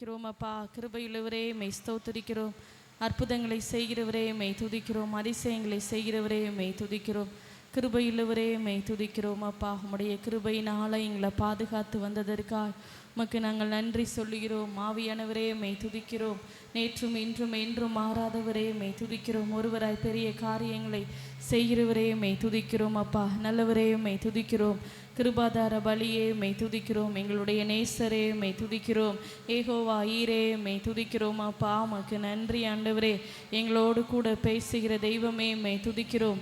துதிக்கிறோம் அப்பா. கிருபையுள்ளவரே மெய் ஸ்தோத்திரிக்கிறோம். அற்புதங்களை செய்கிறவரே மெய் துதிக்கிறோம். அதிசயங்களை செய்கிறவரே மெய் துதிக்கிறோம். கிருபையுள்ளவரே மெய் துதிக்கிறோம் அப்பா. உம்முடைய கிருபையினால எங்களை பாதுகாத்து வந்ததற்காக உமக்கு நாங்கள் நன்றி சொல்லுகிறோம். ஆவியானவரே மெய் துதிக்கிறோம். நேற்றும் இன்றும் என்றும் மாறாதவரே மெய் துதிக்கிறோம். ஒருவராய் பெரிய காரியங்களை செய்கிறவரே மெய் துதிக்கிறோம் அப்பா. நல்லவரே மெய் துதிக்கிறோம். கிருபாதார பலியே மெய் துதிக்கிறோம். எங்களுடைய நேசரே மெய் துதிக்கிறோம். ஏகோவா ஈரே மெய் துதிக்கிறோம் அப்பா. உமக்கு நன்றி ஆண்டவரே. எங்களோடு கூட பேசுகிற தெய்வமே மெய் துதிக்கிறோம்.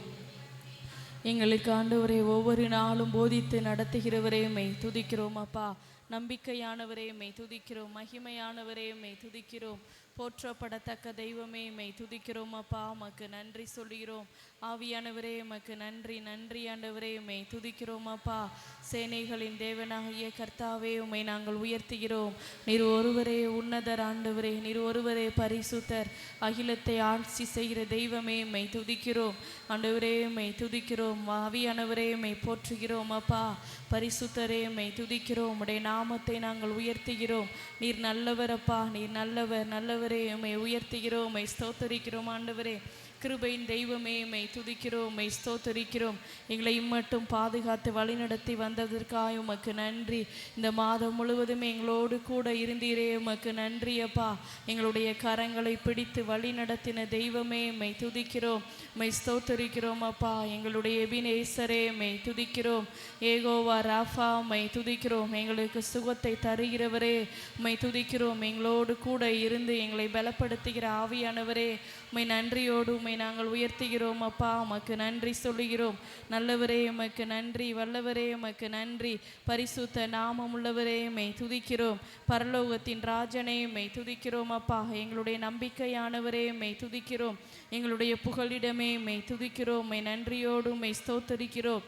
எங்களுக்கு ஆண்டவரே ஒவ்வொரு நாளும் போதித்து நடத்துகிறவரே மெய் துதிக்கிறோம் அப்பா. நம்பிக்கையானவரே மெய் துதிக்கிறோம். மகிமையானவரே மெய் துதிக்கிறோம். போற்றப்படத்தக்க தெய்வமே மெய் துதிக்கிறோம் அப்பா. உமக்கு நன்றி சொல்கிறோம். ஆவியானவரே உமக்கு நன்றி. நன்றி ஆண்டவரே மெய் துதிக்கிறோம் அப்பா. சேனைகளின் தேவனாகிய கர்த்தாவே உம்மை நாங்கள் உயர்த்துகிறோம். நீர் ஒருவரே உன்னதர் ஆண்டவரே. நீர் ஒருவரே பரிசுத்தர். அகிலத்தை ஆட்சி செய்கிற தெய்வமே மெய் துதிக்கிறோம். ஆண்டவரே மெய் துதிக்கிறோம். ஆவியானவரே மெய் போற்றுகிறோம் அப்பா. பரிசுத்தரே மெய் துதிக்கிறோம். உடைய நாமத்தை நாங்கள் உயர்த்துகிறோம். நீர் நல்லவர் அப்பா. நீர் நல்லவர். நல்லவரே உம்மை உயர்த்துகிறோம். உம்மை ஸ்தோத்தரிக்கிறோம் ஆண்டவரே. கிருபையின் தெய்வமே மெய் துதிக்கிறோம். மெய் ஸ்தோத்தரிக்கிறோம். எங்களை இம்மட்டும் பாதுகாத்து வழிநடத்தி வந்ததற்காக உமக்கு நன்றி. இந்த மாதம் முழுவதும் எங்களோடு கூட இருந்தீரே உமக்கு நன்றி அப்பா. எங்களுடைய கரங்களை பிடித்து வழி நடத்தின தெய்வமே மெய் துதிக்கிறோம். மெய் ஸ்தோத்தரிக்கிறோம் அப்பா. எங்களுடைய எபினேசரே மெய் துதிக்கிறோம். ஏகோவா ராஃபா மெய் துதிக்கிறோம். எங்களுக்கு சுகத்தை தருகிறவரே மெய் துதிக்கிறோம். எங்களோடு கூட இருந்து எங்களை பலப்படுத்துகிற ஆவியானவரே உம்மை நன்றியோடு உம்மை நாங்கள் உயர்த்துகிறோம் அப்பா. உமக்கு நன்றி சொல்லுகிறோம். நல்லவரே உமக்கு நன்றி. வல்லவரே உமக்கு நன்றி. பரிசுத்த நாமம் உள்ளவரே மெய் துதிக்கிறோம். பரலோகத்தின் ராஜனே மெய் துதிக்கிறோம் அப்பா. எங்களுடைய நம்பிக்கையானவரே மெய் துதிக்கிறோம். எங்களுடைய புகலிடமே மெய் துதிக்கிறோம். மெய் நன்றியோடு மெய் ஸ்தோத்தரிக்கிறோம்.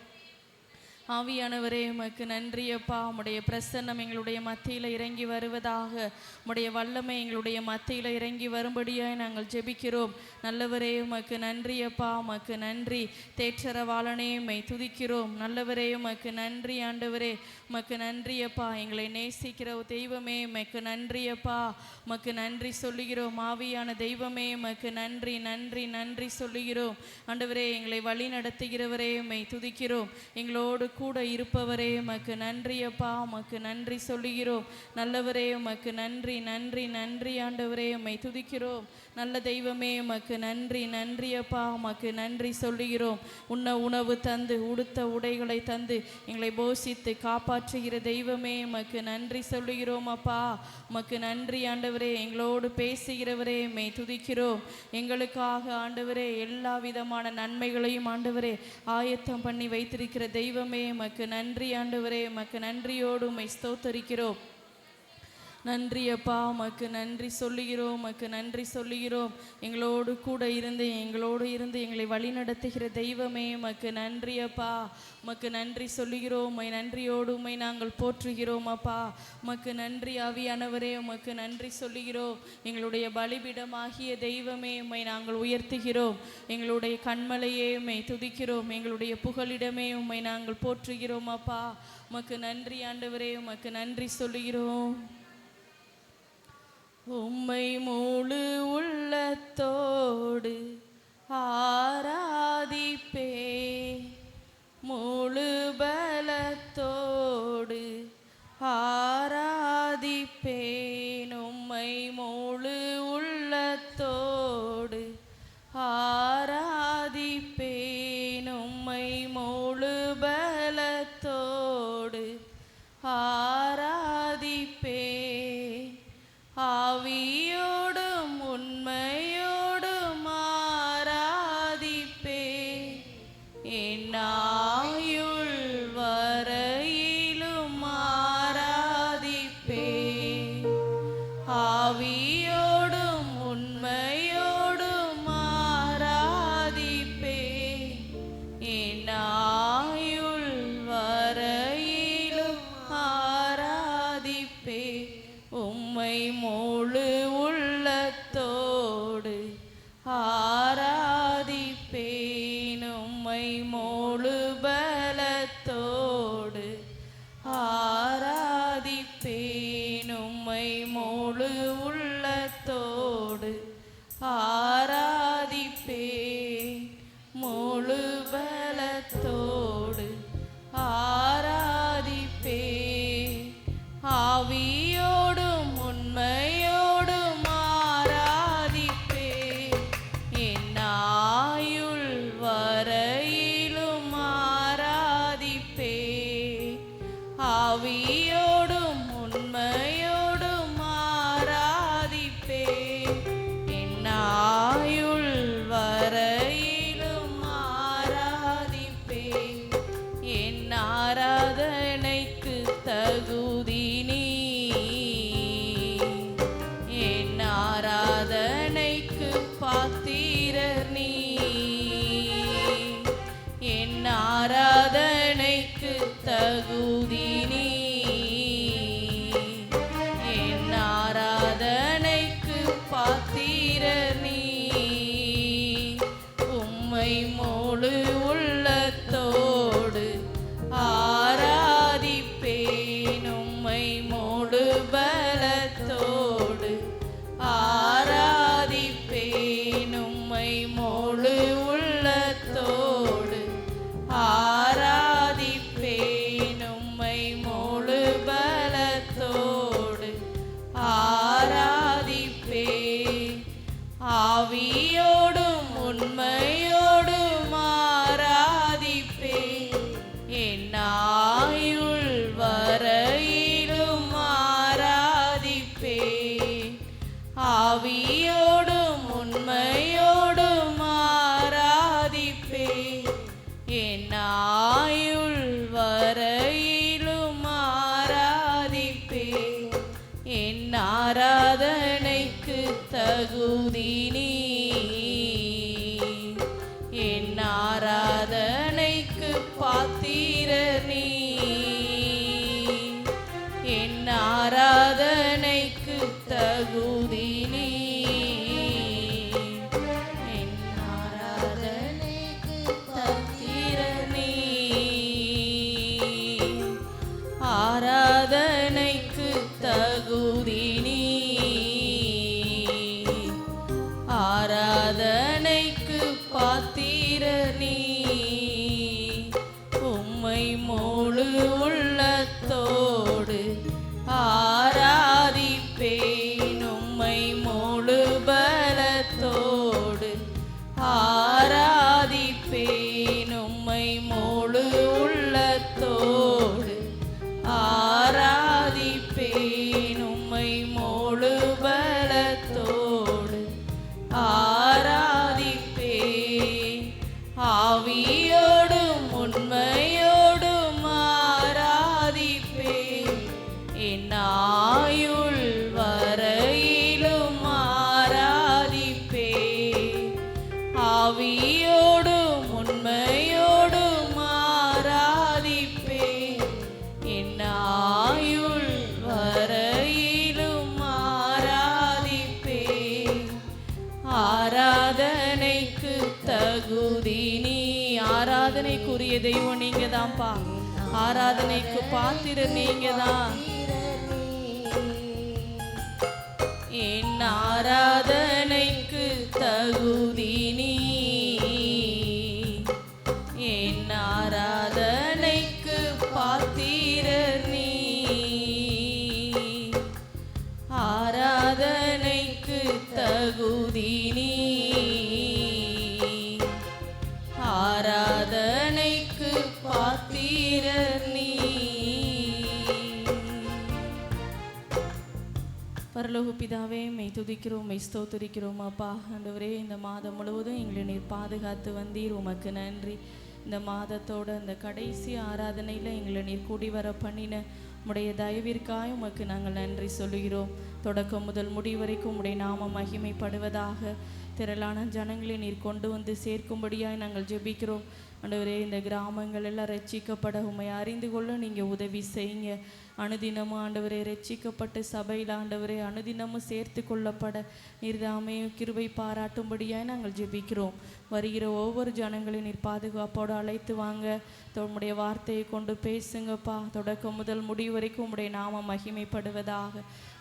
ஆவியானவரே உமக்கு நன்றி அப்பா. உம்முடைய பிரசன்னம் எங்களுடைய மத்தியில் இறங்கி வருவதாக. உம்முடைய வல்லமை எங்களுடைய மத்தியில் இறங்கி வரும்படியாய் நாங்கள் ஜெபிக்கிறோம். நல்லவரே உமக்கு நன்றி அப்பா. உமக்கு நன்றி. தேற்றரவாளனே மெய் துதிக்கிறோம். நல்லவரே உமக்கு நன்றி ஆண்டவரே. உமக்கு நன்றி அப்பா. எங்களை நேசிக்கிற தெய்வமே உமக்கு நன்றி அப்பா. உமக்கு நன்றி சொல்லுகிறோம். ஆவியான தெய்வமே உமக்கு நன்றி. நன்றி நன்றி சொல்லுகிறோம் ஆண்டவரே. எங்களை வழி நடத்துகிறவரே மெய் துதிக்கிறோம். எங்களோடு கூட இருப்பவரே உமக்கு நன்றி அப்பா. உமக்கு நன்றி சொல்லுகிறோம். நல்லவரே உமக்கு நன்றி. நன்றி நன்றி ஆண்டவரே. உம்மை துதிக்கிறோம். நல்ல தெய்வமே உமக்கு நன்றி. நன்றி அப்பா. உமக்கு நன்றி சொல்லுகிறோம். உண்ண உணவு தந்து உடுத்த உடைகளை தந்து எங்களை போஷித்து காப்பாற்றுகிற தெய்வமே உமக்கு நன்றி சொல்லுகிறோம் அப்பா. உமக்கு நன்றி ஆண்டவரே. எங்களோடு பேசுகிறவரே மெய் துதிக்கிறோம். எங்களுக்காக ஆண்டவரே எல்லா விதமான நன்மைகளையும் ஆண்டவரே ஆயத்தம் பண்ணி வைத்திருக்கிற தெய்வமே உமக்கு நன்றி ஆண்டவரே. உமக்கு நன்றியோடு உம்மை ஸ்தோத்தரிக்கிறோம். நன்றி அப்பா. உமக்கு நன்றி சொல்லுகிறோம். உமக்கு நன்றி சொல்லுகிறோம். எங்களோடு கூட இருந்து எங்களை வழி நடத்துகிற தெய்வமே உமக்கு நன்றி அப்பா. உமக்கு நன்றி சொல்லுகிறோம். உம்மை நன்றியோடு உம்மை நாங்கள் போற்றுகிறோம் அப்பா. உமக்கு நன்றி ஆவியானவரே. உமக்கு நன்றி சொல்லுகிறோம். எங்களுடைய பலிபீடமாகிய தெய்வமே உம்மை நாங்கள் உயர்த்துகிறோம். எங்களுடைய கண்மலையே உம்மை துதிக்கிறோம். எங்களுடைய புகலிடமே உம்மை நாங்கள் போற்றுகிறோம் அப்பா. உமக்கு நன்றி ஆண்டவரே. உமக்கு நன்றி சொல்லுகிறோம். உம்மை முழு உள்ளத்தோடு ஆராதிப்பே. முழு பலத்தோடு ஆராதிப்பேன். உம்மை முழு உள்ளத்தோடு ஆராதிப்பேன். உம்மை முழு பலத்தோடு ஆராதிப்பேன். ஆவியோடும் உண்மையோடும் ஆராதிப்பேன். என் ஆயுள் வரையிலும் ஆராதிப்பேன். ஆவியோடும் உண்மையோடும் ஆராதிப்பேன். என் ஆயுள் வரையிலும் ஆராதிப்பேன். உம்மை முழு உள்ளத்தோடு ஆராதிப்பேன். உம்மை முழு பலத்தோடு ஆராதிப்பேன். உம்மை முழு உள்ளத்தோடு ஆராதிப்பேன், முழு பலத்தோடு ஆராதிப்பேன், ஆவியோடும் உண்மையோடும் ஆராதிப்பேன், என் ஆயுள் வரையிலும் ஆராதிப்பேன், ஆவியோடும் உண்மையோடும் ஆராதிப்பேன், என் ஆயுள் வரையிலும் ஆராதிப்பேன், என் ஆராதனைக்கு தகுதி நீ, என் ஆராதனைக்கு பாத்திரர் நீ, என் ஆராதனைக்கு தகுதி நீ, என் ஆராதனைக்கு பாத்திரர் நீ, உம்மை முழு உள்ளத்தோடு ஆராதிப்பேன், உம்மை முழு பலத்தோடு ஆராதிப்பேன், உம்மை முழு உள்ளத்தோடு ஆராதிப்பேன், உம்மை முழு பலத்தோடு ஆராதிப்பேன், ஆவியோடும் உண்மையோடும் ஆராதிப்பேன், என் ஆயுள் வரையிலும் ஆராதிப்பேன், ஆவியோடும் உண்மையோடும் ஆராதிப்பேன், என் ஆயுள் வரையிலும் ஆராதிப்பேன், என் ஆராதனைக்கு தகுதி நீ, என் ஆராதனைக்கு பாத்திரர் நீ, என் ஆராதனைக்கு தகுதி நீ, என் ஆராதனைக்கு பாத்திரர் நீ, ஆராதனைக்கு தகுதி நீ, ஆராதனைக்கு பாத்திரர் நீ, உம்மை முழு உள்ளத்தோடு ஆராதிப்பேன், உம்மை முழு பலத்தோடு ஆராதிப்பேன், உம்மை முழு உள்ளத்தோடு ஆராதிப்பேன், உம்மை முழு பலத்தோடு ஆராதிப்பேன், ஆவியோடும் உண்மையோடும் ஆராதிப்பேன், என் ஆயுள் வரையிலும் ஆராதிப்பேன், ஆவியோடும் உண்மையோடும் ஆராதிப்பேன், என் ஆயுள் வரையிலும் ஆராதிப்பேன், ஆராதனைக்கு தகுதி நீ, ஆராதனைக்குரிய தெய்வம் நீங்க தான்ப்பா, ஆராதனைக்கு பாத்திரர் நீங்க தான், என் ஆராதனைக்கு தகுதி நீ, என் ஆராதனைக்கு பாத்திரர் நீ, ஆராதனைக்கு தகுதி நீ, ஆராதனைக்கு பாத்திரர் நீ. பரலோக பிதாவே, மெய் துதிக்கிறோம், மெய் ஸ்தோத்திரிக்கிறோம் அப்பா. ஆண்டவரே, இந்த மாதம் முழுவதும் எங்களை நீர் பாதுகாத்து வந்தீர், உமக்கு நன்றி. இந்த மாதத்தோட இந்த கடைசி ஆராதனையில் எங்களை நீர் கூடி வர பண்ணின உம்முடைய தயவிற்காய் உமக்கு நாங்கள் நன்றி சொல்லுகிறோம். தொடக்கம் முதல் முடிவு வரைக்கும் உம்முடைய நாமம் மகிமைப்படுவதாக. திரளான ஜனங்களை நீர் கொண்டு வந்து சேர்க்கும்படியாய் நாங்கள் ஜெபிக்கிறோம். ஆண்டவரே, இந்த கிராமங்கள் எல்லாம் ரட்சிக்கப்பட உம்மை அறிந்து கொள்ள நீங்கள் உதவி செய்யுங்க. அனுதினமும் ஆண்டவரே ரட்சிக்கப்பட்ட சபையில் ஆண்டவரே அனுதினமும் சேர்த்து கொள்ளப்பட நீர்தாமே கிருபை பாராட்டும்படியாய் நாங்கள் ஜெபிக்கிறோம். வருகிற ஒவ்வொரு ஜனங்களையும் நீர் பாதுகாப்போடு அழைத்து வாங்க. உம்முடைய வார்த்தையை கொண்டு பேசுங்கப்பா. தொடக்கம் முதல் முடிவு வரைக்கும் உம்முடைய நாமம் மகிமைப்படுவதாக.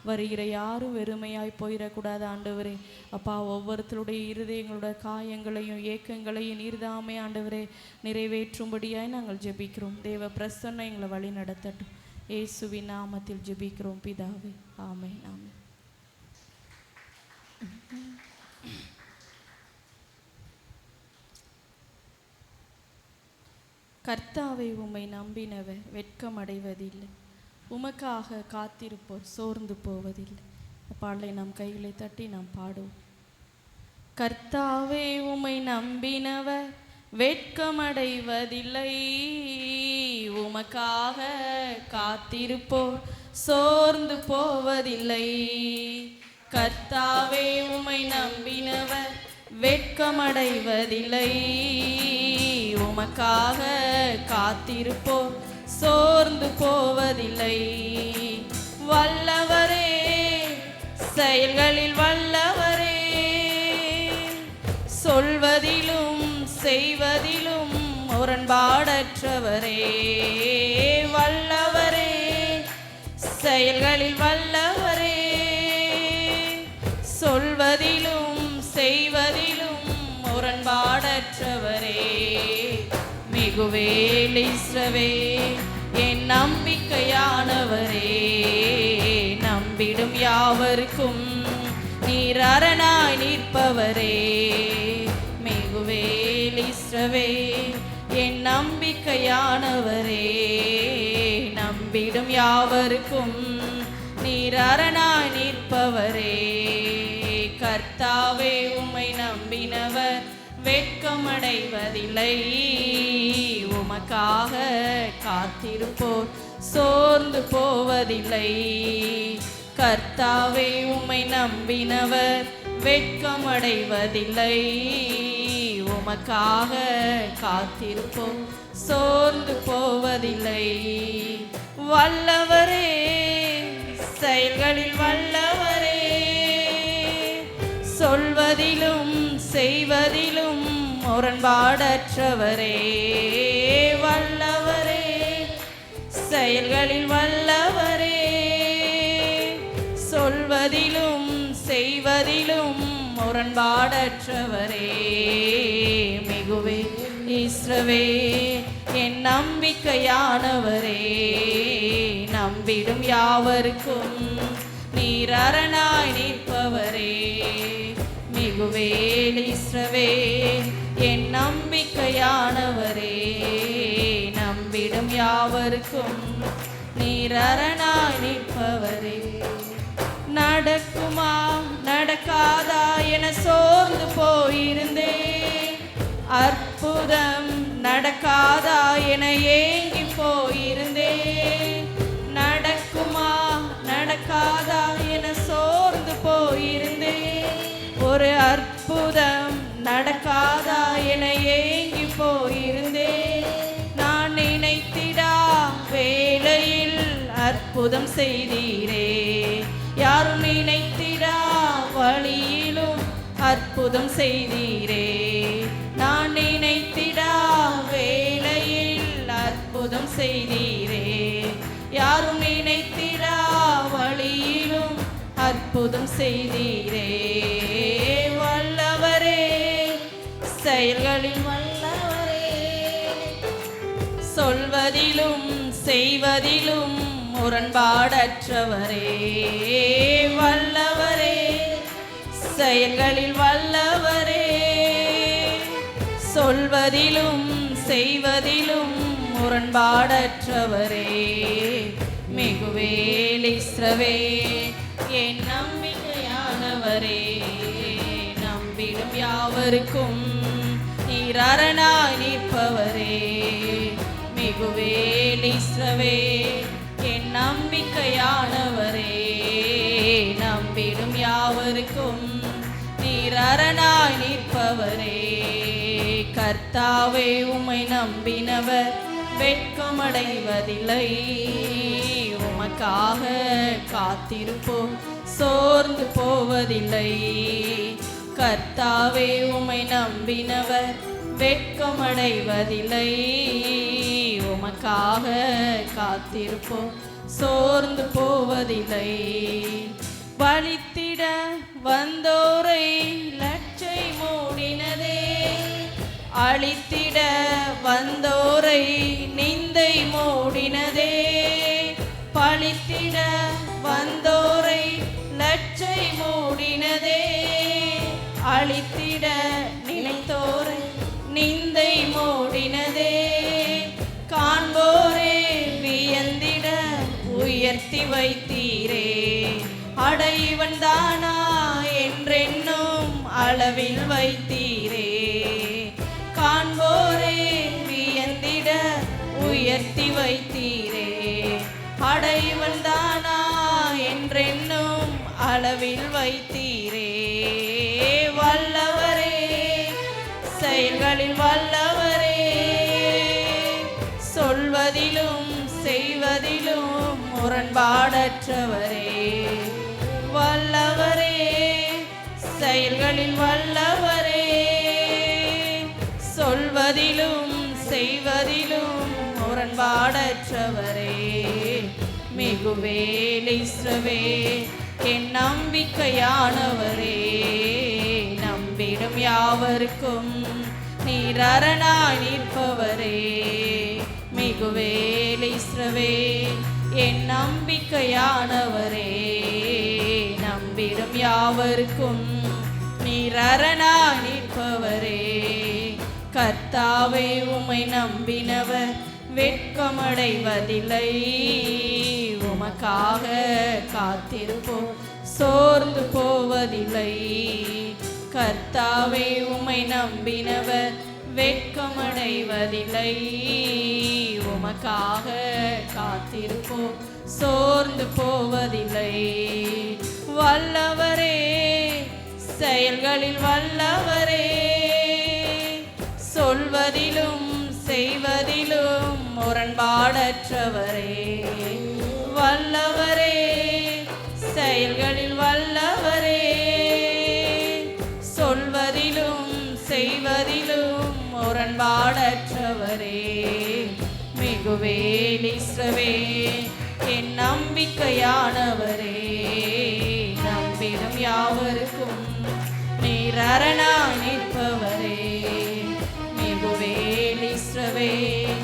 வருகிற யாரும் வெறுமையாய் போயிடக்கூடாது ஆண்டவரே. அப்பா, ஒவ்வொருத்தருடைய இருதயங்களோட காயங்களையும் ஏக்கங்களையும் நீர்தாமே ஆண்டவரே நிறைவேற்றும்படியாய் நாங்கள் ஜெபிக்கிறோம். தேவ பிரசன்னம் எங்களை வழி நடத்தட்டும். இயேசுவின் நாமத்தில் ஜெபிக்கிறோம் பிதாவே, ஆமென், ஆமென். கர்த்தாவை உம்மை நம்பினவர் வெட்கமடைவதில்லை, உமக்காக காத்திருப்போர் சோர்ந்து போவதில்லை. பாடலை நாம் கைகளை தட்டி நாம் பாடுவோம். கர்த்தாவே உம்மை நம்பினவர் வெட்கமடைவதில்லை, உமக்காக காத்திருப்போர் சோர்ந்து போவதில்லை. கர்த்தாவே உம்மை நம்பினவர் வெட்கமடைவதில்லை, உமக்காக காத்திருப்போர் சோர்ந்து போவதில்லை. வல்லவரே, செயல்களில் வல்லவரே, சொல்வதிலும் செய்வதிலும் முரண்பாடற்றவரே. வல்லவரே, செயல்களில் வல்லவரே, சொல்வதிலும் செய்வதிலும் முரண்பாடற்றவரே. மிகுவேல் இஸ்ரவேல் என் நம்பிக்கையானவரே, நம்பிடும் யாவருக்கும் நீர் அரணாய் நிற்பவரே. மிகுவேல் இஸ்ரவேல் என் நம்பிக்கையானவரே, நம்பிடும் யாவருக்கும் நீர் அரணாய் நிற்பவரே. கர்த்தாவே உம்மை நம்பினவர் வெட்கமடைவதில்லை, உமக்காக காத்திருப்போர் சோர்ந்து போவதில்லை. கர்த்தாவே உம்மை நம்பினவர் வெட்கமடைவதில்லை, உமக்காக காத்திருப்போர் சோர்ந்து போவதில்லை. வல்லவரே, செயல்களில் வல்லவரே, சொல்வதிலும் செய்வதிலும் முரண்பாடற்றவரே. வல்லவரே, செயல்களில் வல்லவரே, சொல்வதிலும் செய்வதிலும் முரண்பாடற்றவரே. மிகுவேல் இஸ்ரவேல் என் நம்பிக்கையானவரே, நம்பிடும் யாவருக்கும் நீர் அரணாய் நிற்பவரே. மிகுவேல் இஸ்ரவேல் என் நம்பிக்கையானவரே, நம்பிடும் யாவருக்கும் நீர் அரணாய் நிற்பவரே. நடக்குமா நடக்காதா என சோர்ந்து போயிருந்தேன், அற்புதம் நடக்காதா என ஏங்கி போயிருந்தேன். நடக்குமா நடக்காதா என சோர்ந்து போயிருந்தேன், ஒரு அற்புதம் நடக்காதா என ஏங்கி போயிருந்தேன். நான் நினைத்திடா வேளையில் அற்புதம் செய்தீரே, யாரும் நினைத்திடா வழியிலும் அற்புதம் செய்தீரே. நான் நினைத்திடா வேளையில் அற்புதம் செய்தீரே, யாரும் நினைத்திடா வழியிலும் அற்புதம் செய்தீரே. வல்லவரே, செயல்களில் வல்லவரே, சொல்வதிலும் செய்வதிலும் முரண்பாடற்றவரே. வல்லவரே, செயல்களில் வல்லவரே, சொல்வதிலும் செய்வதிலும் முரண்பாடற்றவரே. மிகுவேல் இஸ்ரவேல் என் நம்பிக்கையானவரே, நம்பிடும் யாவருக்கும் நீர் அரணாய் நிற்பவரே. மிகுவேல் இஸ்ரவேல் என் நம்பிக்கையானவரே, நம்பிடும் யாவருக்கும் நீர் அரணாய் நிற்பவரே. கர்த்தாவே உம்மை நம்பினவர் வெட்கமடைவதில்லை, உமக்காக காத்திருப்போம் சோர்ந்து போவதில்லை. கர்த்தாவே உம்மை நம்பினவர் வெட்கமடைவதில்லை, உமக்காக காத்திருப்போம் சோர்ந்து போவதில்லை. பலித்திட வந்தோரை லட்சை மூடினதே, அழித்திட வந்தோரை நிந்தை மூடினதே. பழித்திட வந்தோரை லட்சை மூடினதே, அழித்திட நினைத்தோரை நிந்தை மூடினதே. காண்போரே வியந்திட உயர்த்தி வைத்தீரே, அடைவன் தானா என்றென்னும் அளவில் வைத்தீரே. காண்போரே வியந்திட உயர்த்தி வைத்தீரே, அடைவன் தானா என்றென்னும் அளவில் வைத்தீரே. வல்லவரே, செயல்களில் வல்லவரே, சொல்வதிலும் செய்வதிலும் முரண்பாடற்றவரே. வல்லவரே, செயல்களில் வல்லவரே, சொல்வதிலும் செய்வதிலும் முரண்பாடற்றவரே. மிகுவேல் இஸ்ரவேல் என் நம்பிக்கையானவரே, நம்பிடும் யாவருக்கும் நீர் அரணாய் நிற்பவரே. மிகுவேல் இஸ்ரவேல் என் நம்பிக்கையானவரே, நம்பிடும் யாவருக்கும் நீர் அரணாய் நிற்பவரே. கர்த்தாவே, உம்மை நம்பினவர் வெட்கமடைவதில்லை. உமக்காக காத்திருப்போம், சோர்ந்து போவதில்லை. கர்த்தாவே, உம்மை நம்பினவர் வெட்கமடைவதில்லை. உமக்காக காத்திருப்போம், சோர்ந்து போவதில்லை. வல்லவரே, செயல்களில் வல்லவரே, சொல்வதிலும் செய்வதிலும் முரண்பாடற்றவரே. வல்லவரே, செயல்களில் வல்லவரே, சொல்வதிலும் செய்வதிலும் முரண்பாடற்றவரே. மிகுவேல் இஸ்ரவேல் என் நம்பிக்கையானவரே, நம்பிடும் யாவருக்கும் நீர் அரணாய் நிற்பவரே. மிகுவேல் இஸ்ரவேல்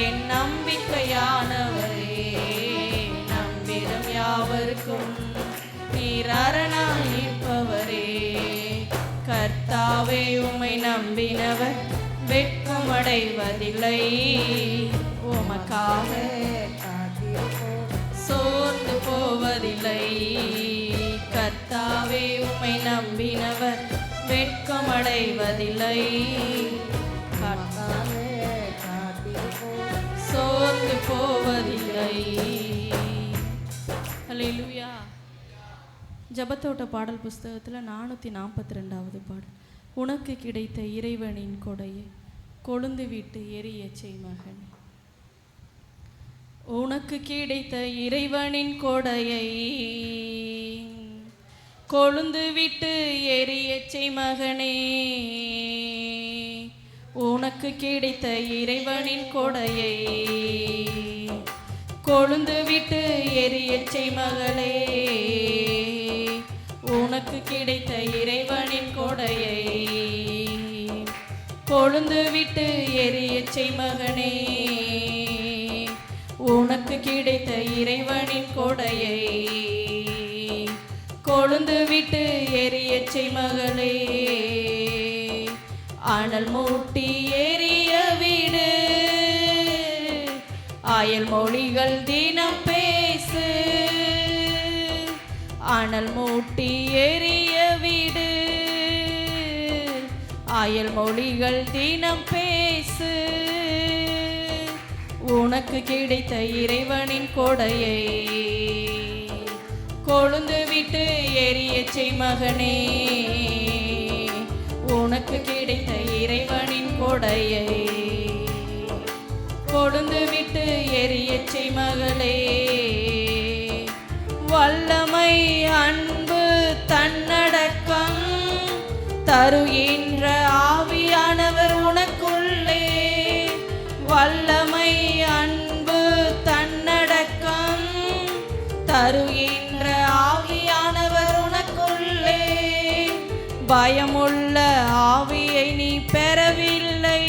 என் நம்பிக்கையானவரே, நம்பிடும் யாவருக்கும் நீர் அரணாய் நிற்பவரே. கர்த்தாவே, உம்மை நம்பினவர் வெட்கமடைவதில்லை. உமக்காக சோர்ந்து போவதில்லை. கர்த்தாவே, உம்மை நம்பினவர் வெட்கமடைவதில்லை. சோர்ந்து போவதில்லை. அல்லேலூயா. ஜெபத்தோட்ட பாடல் புஸ்தகத்தில் 442வது பாடல். உனக்கு கிடைத்த இறைவனின் கொடையை கொழுந்து விட்டு எரிய செய் மகனே. உனக்கு கிடைத்த இறைவனின் கொடையை கொழுந்து விட்டு எரிய செய் மகனே. உனக்கு கிடைத்த இறைவனின் கொடையை கொழுந்து விட்டு எரிய செய் மகளே. உனக்கு கிடைத்த இறைவனின் கொடையை கொழுந்து விட்டு எரிய செய் மகனே. உனக்கு கிடைத்த இறைவனின் கொடையை கொழுந்து விட்டு எரிய செய் மகளே. அனல் மூட்டி எரிய விடு, அயல் மொழிகள் தினம் பேசு. அனல் மூட்டி எரிய விடு, அயல் மொழிகள் தினம் பேசு. உனக்கு கிடைத்த இறைவனின் கொடையை கொழுந்து விட்டு எரிய செய் மகனே. உனக்கு கிடைத்த இறைவனின் கொடையை கொழுந்து விட்டு எரிய செய் மகளே. வல்லமை, அன்பு, தன்னடக்கம் தருகின்ற ஆவியானவர் உனக்குள்ளே. வல்லமை, அன்பு, தன்னடக்கம் பயமுள்ள ஆவியை நீ பெறவில்லை,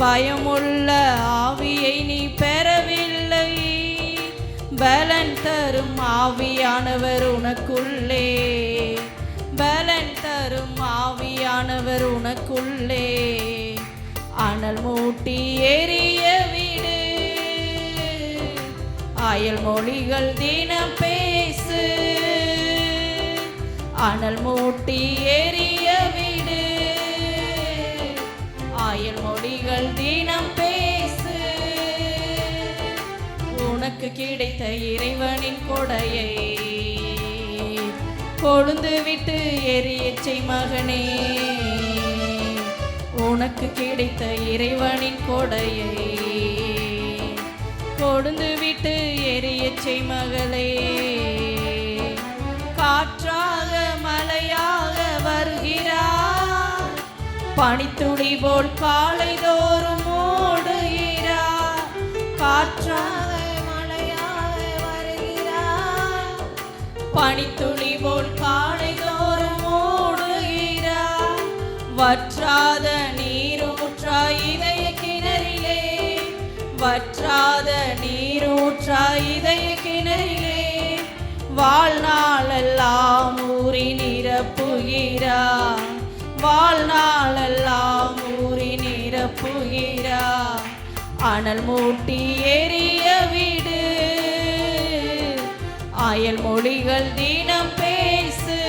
பயமுள்ள ஆவியை நீ பெறவில்லை. பலன் தரும் ஆவியானவர் உனக்குள்ளே, பலன் தரும் ஆவியானவர் உனக்குள்ளே. அனல் மூட்டி எரிய விடு, அயல் மொழிகள் தினம் பேசு. அனல் மூட்டி எரிய விடு, அயல் மொழிகள் தினம் பேசு. உனக்கு கிடைத்த இறைவனின் கொடையை கொழுந்து விட்டு எரியச் செய் மகனே. உனக்கு கிடைத்த இறைவனின் கொடையை கொழுந்து விட்டு எரியச் செய் மகளே. காற்றாக மழையாக வருகிறார், பனித்துளி போல் காலை தோறும் ஓடுகிறார். காற்றாக மழையாக வருகிறார், பனித்துளி போல் காலை தோறும் ஓடுகிறார். வற்றாத நீரூற்றாய் இதய கிணறிலே, வற்றாத நீரூற்றாய் இதய கிணறிலே. வாழ்நாளெல்லாம் ஊறி நிரப்புகிறார், வாழ்நாளெல்லாம் ஊறி நிரப்புகிறார். அனல் மூட்டி எரிய விடு, அயல் மொழிகள் தினம் பேசு.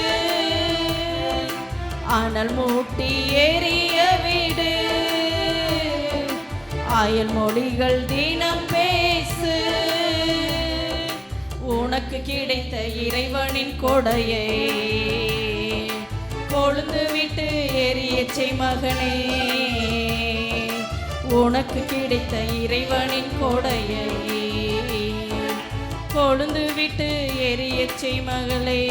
அனல் மூட்டி எரிய விடு, அயல் மொழிகள் தினம் பேசு. உனக்கு கிடைத்த இறைவனின் கொடையை கொழுந்து விட்டு எரியச் செய் மகனே. உனக்கு கிடைத்த இறைவனின் கொடையை கொழுந்து விட்டு எரியச் செய் மகளே.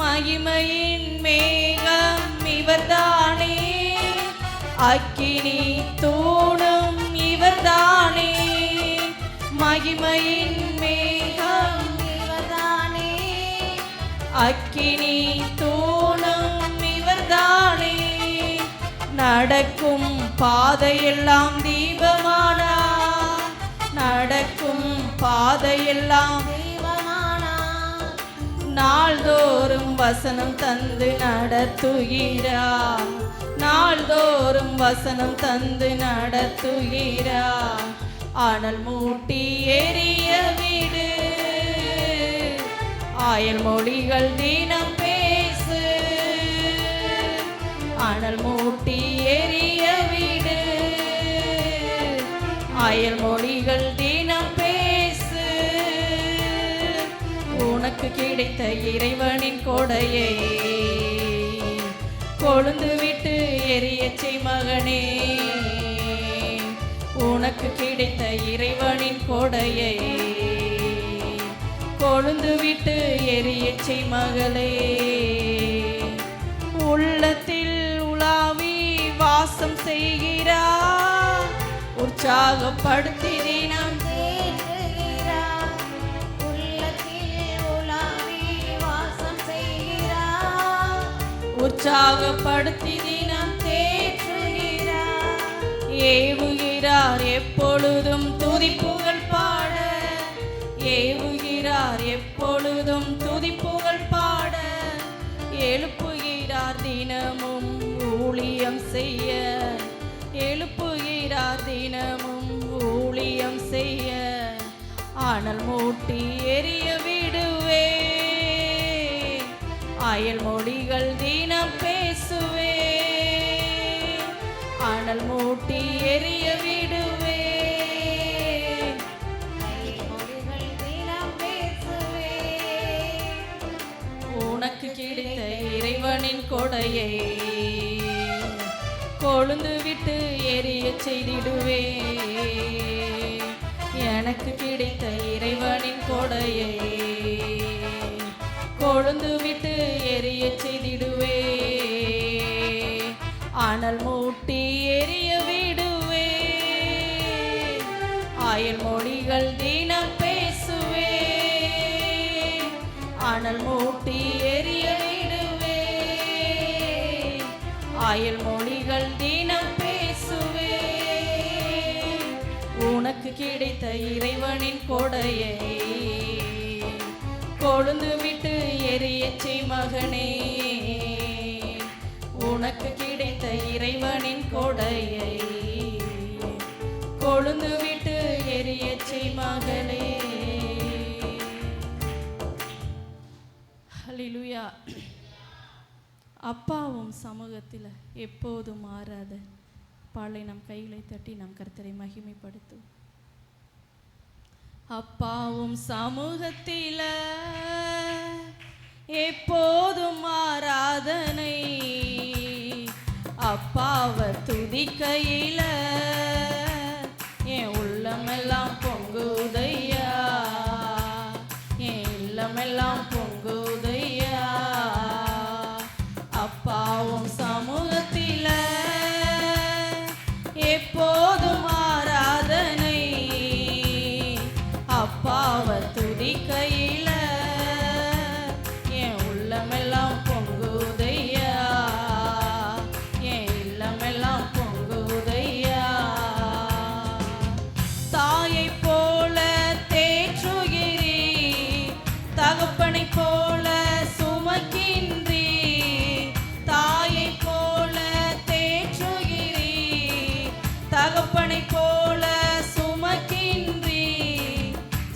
மகிமையின் மேகம் இவர்தானே, அக்கினி தூணும் இவர்தானே. மகிமையின் மேகம் இவர்தானே, அக்கினி தூணும் இவர்தானே. நடக்கும் பாதையெல்லாம் தீபமானார், நடக்கும் பாதையெல்லாம் தீபமானார். நாள்தோறும் வசனம் தந்து நடத்துகிறார், நாள்தோறும் வசனம் தந்து நடத்துகிறார். அனல் மூட்டி எரிய விடு, அயல் மொழிகள் தினம் பேசு. அனல் மூட்டி எரிய விடு, அயல் மொழிகள் தினம் பேசு. உனக்கு கிடைத்த இறைவனின் கொடையை கொழுந்து விட்டு எரியச் செய் மகனே. உனக்கு கிடைத்த இறைவனின் கொடையை கொழுந்து விட்டு எரியச் செய் மகளே. உள்ளத்தில் உலாவி வாசம் செய்கிறார், உற்சாகப்படுத்தி தினம் தேற்றுகிறார். உள்ளத்தில் உலாவி வாசம் செய்கிறார், உற்சாகப்படுத்தி தினம் தேற்றுகிறார். ஏவுகிறார் எப்பொழுதும் துதிப்புகள் பாட, ஏவுகிறார் எப்பொழுதும் துதிப்புகள் பாட. எழுப்புகிறார் தினமும் ஊழியம் செய்ய, எழுப்புகிறார் தினமும் ஊழியம் செய்ய. அனல் மூட்டி எரிய விடுவே, அயல் மொழிகள் தினம் பேசுவே. அனல் மூட்டி எரிய விடுவே, அயல் மொழிகள் தினம் பேசுவே. உனக்கு கிடைத்த இறைவனின் கொடையை கொழுந்து விட்டு எரியச் செய்திடுவே. எனக்கு கிடைத்த இறைவனின் கொடையை கொழுந்து விட்டு எரியச் செய்திடுவே. அனல் மூட்டி எரிய விடுவே, அயல் மொழிகள் தினம் பேசுவே. அனல் மூட்டி எரிய விடுவே, வாயில் மொழிகள் தினம் பேசுவே. உனக்கு கிடைத்த இறைவனின் கொடையை கொழுந்து விட்டு எரியச்சை மகனே. உனக்கு கிடைத்த இறைவனின் கொடையை கொழுந்து விட்டு எரியச்சை மகளே. ஹல்லேலூயா. அப்பாவும் சமூகத்தில் எப்போதும் மாறாத பாலை நம் கைகளை தட்டி நாம் கர்த்தரை மகிமைப்படுத்தும். அப்பாவும் சமூகத்தில் எப்போதும் ஆராதனை. அப்பாவை துதிக்கையில என் உள்ளமெல்லாம் பொங்குதையா, என் இல்லமெல்லாம் பொங்குதையா. அப்பாவும் சமூகத்தில் எப்போதும் ஆராதனை. அப்பாவை துதிக்கையில என் உள்ளமெல்லாம் பொங்குதையா, என் இல்லமெல்லாம் பொங்குதையா. தாயை போல தேற்றுகிறீ, தகப்பனை போல சுமக்கின்றீ. தாயை போல தேற்றுகிறீ, தகப்பனை போல சுமக்கின்றீ.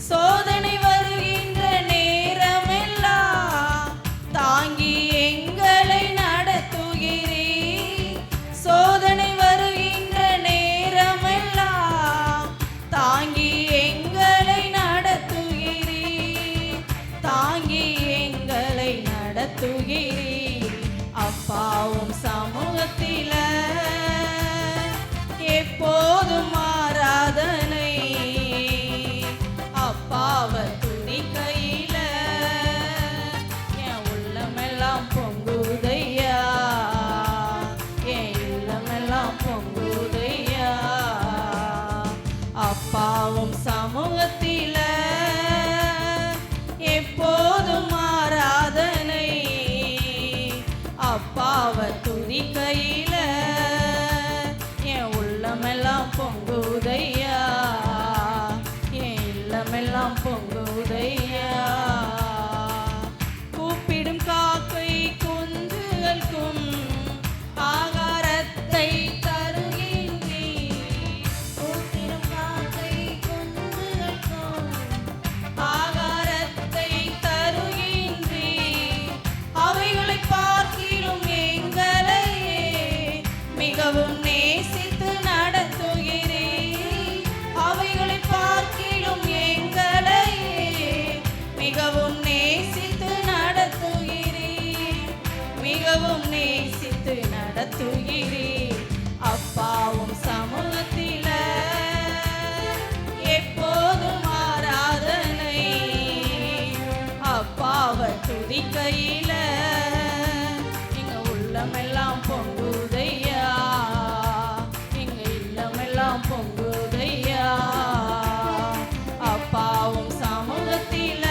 சோதனை வருகின்ற நேரமெல்லாம் தாங்கி எங்களை நடத்துகிறீ. சோதனை வருகின்ற நேரமெல்லாம் தாங்கி எங்களை நடத்துகிறீ, தாங்கி எங்களை நடத்துகிறீ. அப்பாவும் சமூகத்தில் எப்போதும் ஆராதனை. அப்பாவை துதிக்கையில என் உள்ளமெல்லாம் பொங்குதையா, என் இல்லமெல்லாம் பொங்குதையா. அப்பாவும் சமூகத்தில் எப்போதும் ஆராதனை. அப்பாவை துதிக்கையில என் உள்ளமெல்லாம் பொங்குதையா, என் இல்லமெல்லாம் பொங்குதையா. கூப்பிடும் காக்கை குஞ்சுகளுக்கும் ஆகாரத்தை தருகின்றீ. கூப்பிடும் காக்கை குஞ்சுகளுக்கும் ஆகாரத்தை தருகின்றீ. அவைகளை பார்க்கிலும் எங்களையே மிகவும் நேசித்து நடத்துகிறீ. அவைகளை பார்க்கிலும் எங்களையே மிகவும் நேசித்து நடத்துகிறீ, மிகவும் நேசித்து நடத்துகிறீ. அப்பாவும் சமூகத்தில் எப்போதும் ஆராதனை. அப்பாவை துதிக்கையில எங்க உள்ளமெல்லாம் பொங்குதையா, எங்க இல்லமெல்லாம் பொங்குதையா. அப்பாவும் சமூகத்தில்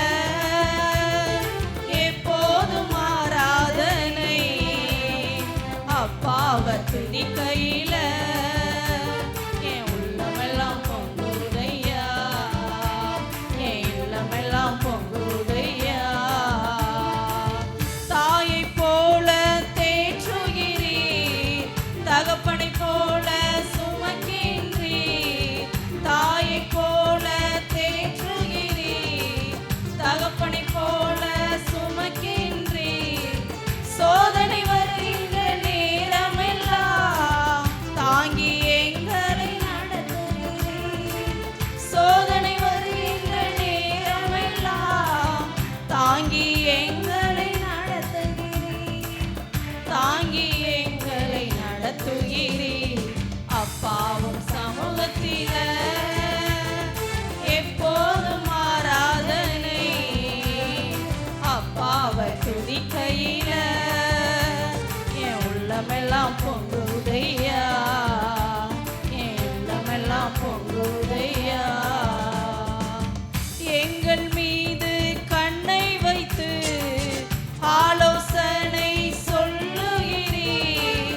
எப்போதும் ஆராதனை. அப்பாவை துதிக்கையில என் உள்ளமெல்லாம் பொங்குதையா, என் இல்லமெல்லாம் பொங்குதையா. தாயை போல தேற்றுகிறீ, தகப்பனை போல சுமக்கின்றீ. தாயை போல தேற்றுகிறீ, தகப்பனை போல சுமக்கின்றீ. சோதனை வருகின்ற நேரமெல்லாம் தாங்கி எங்களை நடத்துகிறீ. சோதனை வருகின்ற நேரமெல்லாம் தாங்கி எங்களை நடத்துகிறீ, தாங்கி எங்களை நடத்துகிறீ. அப்பாவும் சமூகத்தில் எப்போதும் ஆராதனை. அப்பாவை துதிக்கையில என் உள்ளமெல்லாம் பொங்குதையா, என் உள்ளமெல்லாம் பொங்குதையா. எங்கள் மீது கண்ணை வைத்து ஆலோசனை சொல்லுகிறீர்.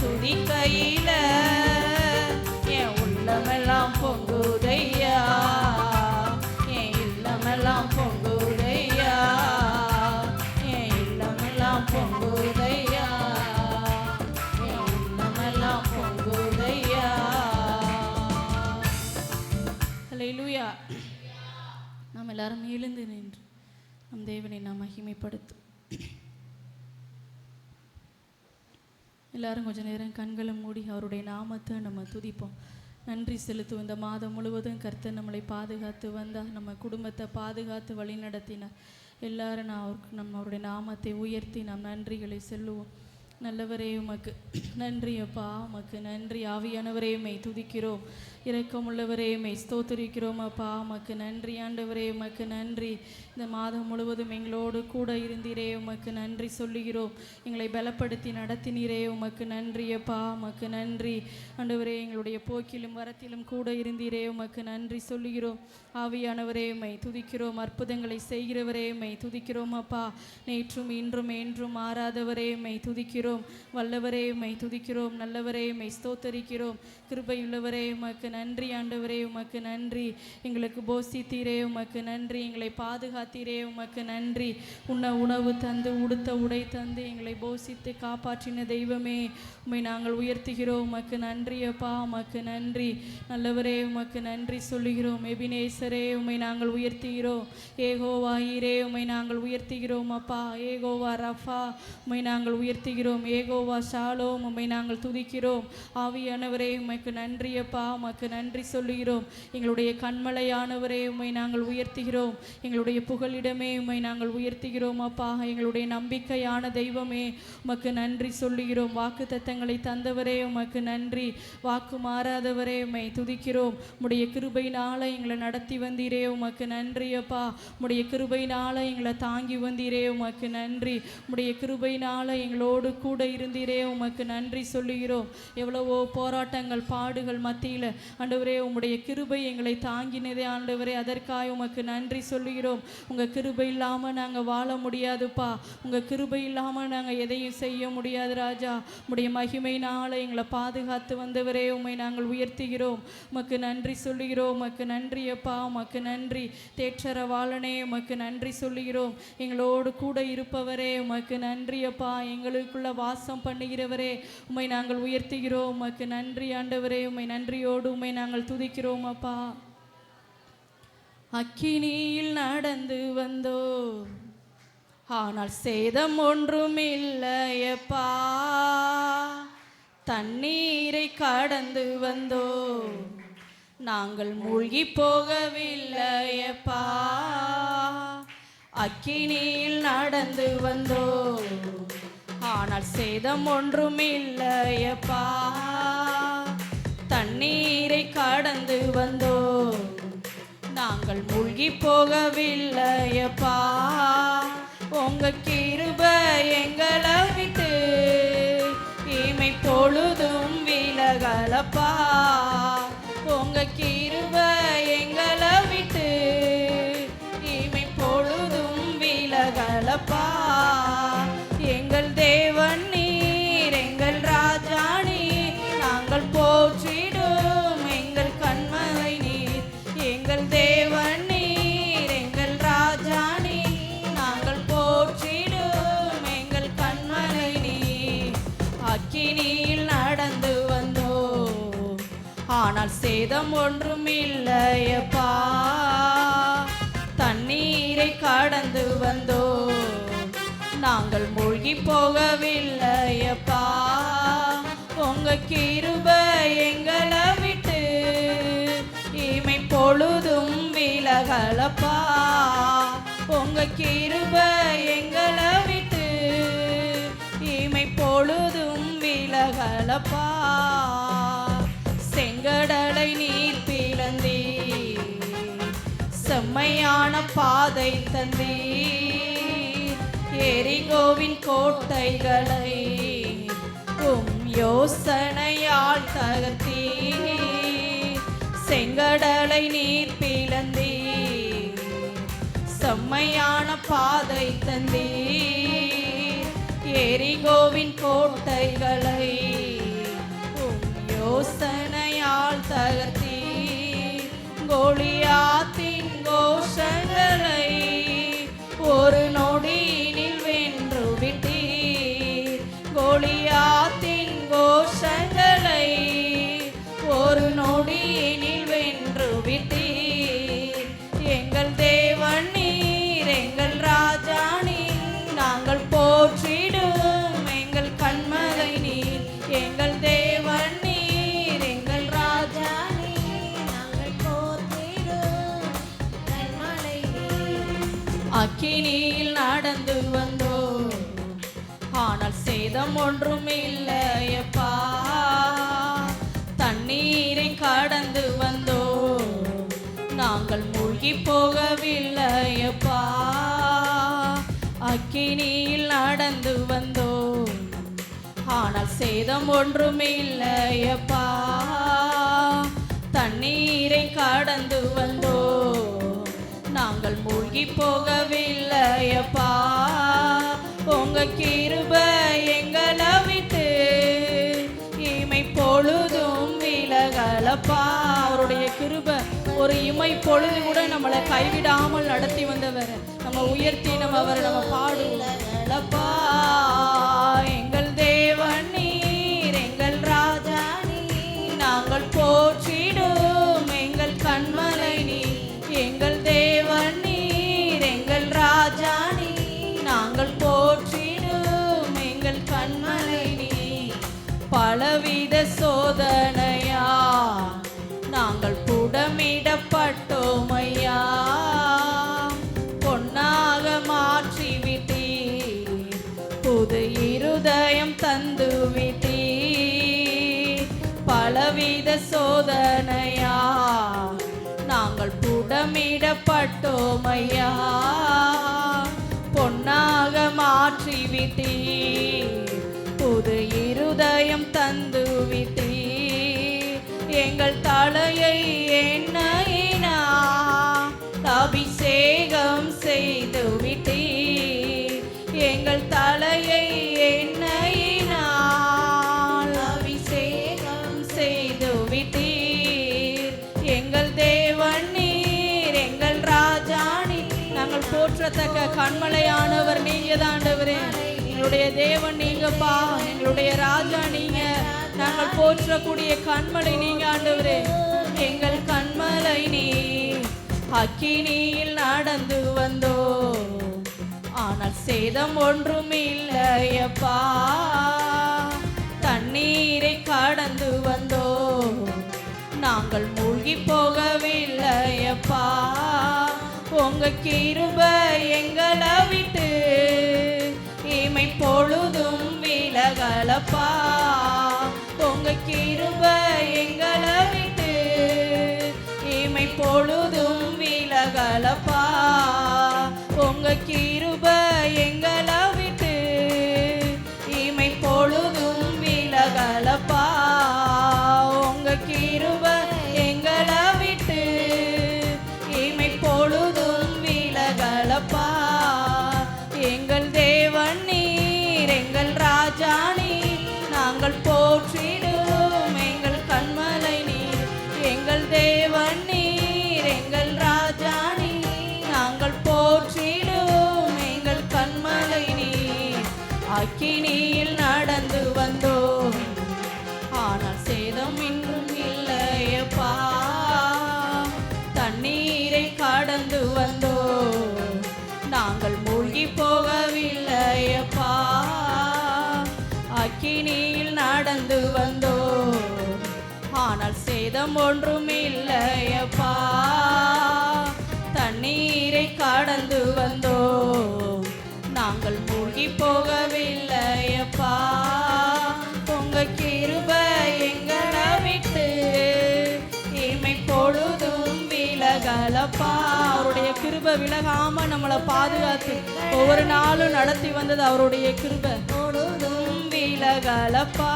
துதிக்கையில என் உள்ளமெல்லாம் பொங்குதையா, என் இல்லமெல்லாம் பொங்குதையா, என் இல்லமெல்லாம் பொங்குதையா, என் உள்ளமெல்லாம் பொங்குதையா. அல்லேலூயா. நாம் எல்லாரும் எழுந்து நின்று நம் தேவனை நாம் மகிமைப்படுத்தும். எல்லாரும் கொஞ்சம் நேரம் கண்களை மூடி அவருடைய நாமத்தை நம்ம துதிப்போம், நன்றி செலுத்துவோம். இந்த மாதம் முழுவதும் கர்த்தர் நம்மளை பாதுகாத்து வந்தார், நம்ம குடும்பத்தை பாதுகாத்து வழி நடத்தினார். எல்லாரும் நம்ம அவருடைய நாமத்தை உயர்த்தி நாம் நன்றிகளை சொல்லுவோம். நல்லவரே உமக்கு நன்றி அப்பா, உமக்கு நன்றி. ஆவியானவரே உம்மை துதிக்கிறோம், இரக்கமுள்ளவரே உம்மை ஸ்தோத்திரிக்கிறோம் அப்பா, உமக்கு நன்றி. ஆண்டவரே உமக்கு நன்றி. இந்த மாதம் முழுவதும் எங்களோடு கூட இருந்தீரே, உமக்கு நன்றி சொல்லுகிறோம். எங்களை பலப்படுத்தி நடத்தினீரே, உமக்கு நன்றி அப்பா, உமக்கு நன்றி. ஆண்டவரே எங்களுடைய போக்கிலும் வரத்திலும் கூட இருந்தீரே, உமக்கு நன்றி சொல்லுகிறோம். ஆவியானவரே உம்மை துதிக்கிறோம், அற்புதங்களை செய்கிறவரே உம்மை துதிக்கிறோம் அப்பா. நேற்றும் இன்றும் என்றும் மாறாதவரே உம்மை துதிக்கிறோம். வல்லவரே உம்மை துதிக்கிறோம், நல்லவரே உம்மை ஸ்தோத்தரிக்கிறோம். கிருபையுள்ளவரே உமக்கு நன்றி. ஆண்டவரே உமக்கு நன்றி. எங்களுக்கு போஷித்தீரே, உமக்கு நன்றி. எங்களை பாதுகாத்தீரே, உமக்கு நன்றி. உண்ண உணவு தந்து உடுத்த உடை தந்து எங்களை போஷித்து காப்பாற்றின தெய்வமே உம்மை நாங்கள் உயர்த்துகிறோம், உமக்கு நன்றி அப்பா, உமக்கு நன்றி. நல்லவரே உமக்கு நன்றி சொல்லுகிறோம். எபினேசரே உம்மை நாங்கள் உயர்த்துகிறோம். ஏகோவா ஈரே உம்மை நாங்கள் உயர்த்துகிறோம் அப்பா. ஏகோவா ரஃபா உம்மை நாங்கள் உயர்த்துகிறோம். ஏகோவா ஷாலோம் உம்மை நாங்கள் துதிக்கிறோம். ஆவியானவரே உமக்கு நன்றி அப்பா, உமக்கு நன்றி சொல்லுகிறோம். எங்களுடைய கண்மலையானவரே உம்மை நாங்கள் உயர்த்துகிறோம். எங்களுடைய புகலிடமே உம்மை நாங்கள் உயர்த்துகிறோம் அப்பா. எங்களுடைய நம்பிக்கையான தெய்வமே உமக்கு நன்றி சொல்லுகிறோம். வாக்கு தத்தங்களை தந்தவரே உமக்கு நன்றி. வாக்கு மாறாதவரே உம்மை துதிக்கிறோம். உம்முடைய கிருபையினால எங்களை நடத்தி வந்தீரே, உமக்கு நன்றி அப்பா. உம்முடைய கிருபையினால எங்களை தாங்கி வந்தீரே, உமக்கு நன்றி. உம்முடைய கிருபையினால எங்களோடு கூட இருந்தீரே, உமக்கு நன்றி சொல்லுகிறோம். எவ்வளவோ போராட்டங்கள் பாடுகள் மத்தியில் ஆண்டவரே உம்முடைய கிருபை எங்களை தாங்கினதே ஆண்டவரே, அதற்காக உமக்கு நன்றி சொல்லுகிறோம். உங்கள் கிருபை இல்லாமல் நாங்கள் வாழ முடியாதுப்பா. உங்கள் கிருபை இல்லாமல் நாங்கள் எதையும் செய்ய முடியாது ராஜா. உம்முடைய மகிமையினால் எங்களை பாதுகாத்து வந்தவரே உம்மை நாங்கள் உயர்த்துகிறோம், உமக்கு நன்றி சொல்லுகிறோம். உமக்கு நன்றி அப்பா, உமக்கு நன்றி. தேற்றர வாழனே உமக்கு நன்றி சொல்லுகிறோம். எங்களோடு கூட இருப்பவரே உமக்கு நன்றி அப்பா. எங்களுக்குள்ள வாசம் பண்ணுகிறவரே உம்மை நாங்கள் உயர்த்துகிறோம், உமக்கு நன்றி ஆண்டவரே. உம்மை நன்றியோடு உம்மை நாங்கள் துதிக்கிறோம் அப்பா. அக்கினியில் நடந்து வந்தோ ஆனால் சேதம் ஒன்றும் இல்லையப்பா. தண்ணீரை கடந்து வந்தோ நாங்கள் மூழ்கி போகவில்லையப்பா. அக்கினியில் நடந்து வந்தோ ஆனால் சேதம் ஒன்றும் இல்லையப்பா. தண்ணீரை கடந்து வந்தோ நாங்கள் மூழ்கி போகவில்லையப்பா. உங்க கிருபை எங்களை விட்டு இமை பொழுதும் விலகலப்பா. உங்க கிருபை எங்களை விட்டு இமை பொழுதும் விலகலப்பா. எங்கள் தேவன் நீர், எங்கள் ராஜா நீர், நாங்கள் போற்றிடும் எங்கள் கண்மலை நீர். எங்கள் தேவன் நீர், எங்கள் ராஜா நீர், நாங்கள் போற்றிடும் எங்கள் கண்மலை நீர். அக்கினியில் நடந்து வந்தோ ஆனால் சேதம் ஒன்றும் இல்லையப்பா. தண்ணீரை கடந்து வந்தோ நாங்கள் மூழ்கி போகவில்லையப்பா. உங்க கிருபை எங்களை விட்டு இமை பொழுதும் விலகலப்பா. உங்க கிருபை எங்களை விட்டு இமை பொழுதும் விலகலப்பா. செங்கடலை நீர் பிளந்தீ, செம்மையான பாதை தந்தீ. எரிகோவின் கோட்டைகளை உம் யோசனையால் தகர்த்தீ. செங்கடலை நீர் பிளந்தீ, செம்மையான பாதை தந்தீ. எரிகோவின் கோட்டைகளை சேதம் ஒன்றும் இல்லையப்பா. தண்ணீரை கடந்து வந்தோ நாங்கள் மூழ்கி போகவில்லையப்பா. அக்கினியில் நடந்து வந்தோ ஆனால் சேதம் ஒன்றும் இல்லையப்பா. தண்ணீரை கடந்து வந்தோ நாங்கள் மூழ்கி போகவில்லையப்பா. உங்க கிருபை எங்களை விட்டு இமை பொழுதும் விலகலப்பா. அவருடைய கிருபை ஒரு இமை பொழுது கூட நம்மளை கைவிடாமல் நடத்தி வந்தவர். நம்ம உயர்த்தி அவர் நம்ம பாடுலப்பா. எங்கள் தேவன் நீர், எங்கள் ராஜா நீர், நாங்கள் போற்றிடும் எங்கள் கண்மலை நீர். எங்கள் தேவன் நீர், எங்கள் ராஜா நீர், நாங்கள் போற்றிடும் எங்கள் கண்மலை நீர். பலவித சோதனையா நாங்கள் புடமிடப்பட்டோம் ஐயா. பொன்னாக மாற்றிவிட்டீர், புது இருதயம் தந்து விட்டீர். பலவித சோதனையா நாங்கள் புடமிடப்பட்டோம் ஐயா. பொன்னாக மாற்றிவிட்டீர், புது இருதயம் தந்து விட்டீர். எங்கள் தலையை எண்ணெயினா அபிஷேகம் செய்து விட்டீர். எங்கள் தலையை எண்ணெயினால் அபிஷேகம் செய்து விட்டீர். எங்கள் தேவன் நீர், எங்கள் ராஜா நீர், நாங்கள் போற்றத்தக்க கண்மலையானவர் நீங்க தான் ஆண்டவரே. எங்களுடைய தேவன் நீங்கப்பா, எங்களுடைய ராஜா நீங்க, நாங்கள் போற்றக்கூடிய கண்மலை நீங்க ஆண்டவரே. எங்கள் கண்மலை நீர். அக்கினியில் நடந்து வந்தோ ஆனால் சேதம் ஒன்றும் இல்லையப்பா. தண்ணீரை கடந்து வந்தோ நாங்கள் மூழ்கி போகவில்லையப்பா. உங்க கிருபை எங்களை விட்டு இமை பொழுதும் விலகலப்பா. உங்க கிருபை எங்களை விட்டு இமை பொழுதும் விலகலப்பா. உங்க கிருபை எங்களை விட்டு இமை பொழுதும் விலகலப்பா. உங்க கிருபை எங்களை விட்டு இமை பொழுதும் விலகலப்பா. எங்கள் தேவன் நீர், எங்கள் ராஜா நீர், நாங்கள் போற்றிடும் எங்கள் கண்மலை நீர். எங்கள் தேவன் நீர், எங்கள் ராஜா நீர், நாங்கள் போற்றிடும் எங்கள் கண்மலை நீர். அக்கினியில் நடந்து வந்தோம் ஆனால் சேதம் இன்றும் இல்லையப்பா. தண்ணீரை கடந்து வந்தோம் நாங்கள் மூழ்கி போகவில்லையப்பா. அக்கினியில் நடந்து வந்தோ ஆனால் சேதம் ஒன்றும் இல்லையப்பா. தண்ணீரை கடந்து வந்தோ நாங்கள் மூழ்கி போகவில்லையப்பா. உங்க கிருபை எங்களை விட்டு இமை பொழுதும் விலகலப்பா. அவருடைய கிருபை விலகாம நம்மளை பாதுகாத்து ஒவ்வொரு நாளும் நடத்தி வந்தது அவருடைய கிருபை. பொழுதும் விலகலப்பா.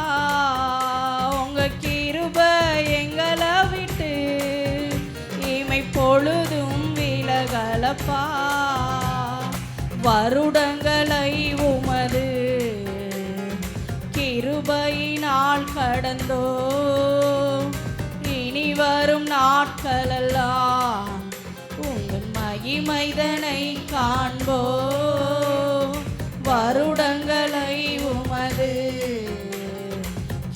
உங்க கிருபை எங்களை விட்டு இமை பொழுதும் விலகலப்பா. வருடங்களை உமது கிருபையினால் கடந்தோ இனி வரும் நாட்களெல்லாம் உங்கள் மகிமைதனை காண்போ. வருடங்களை உமது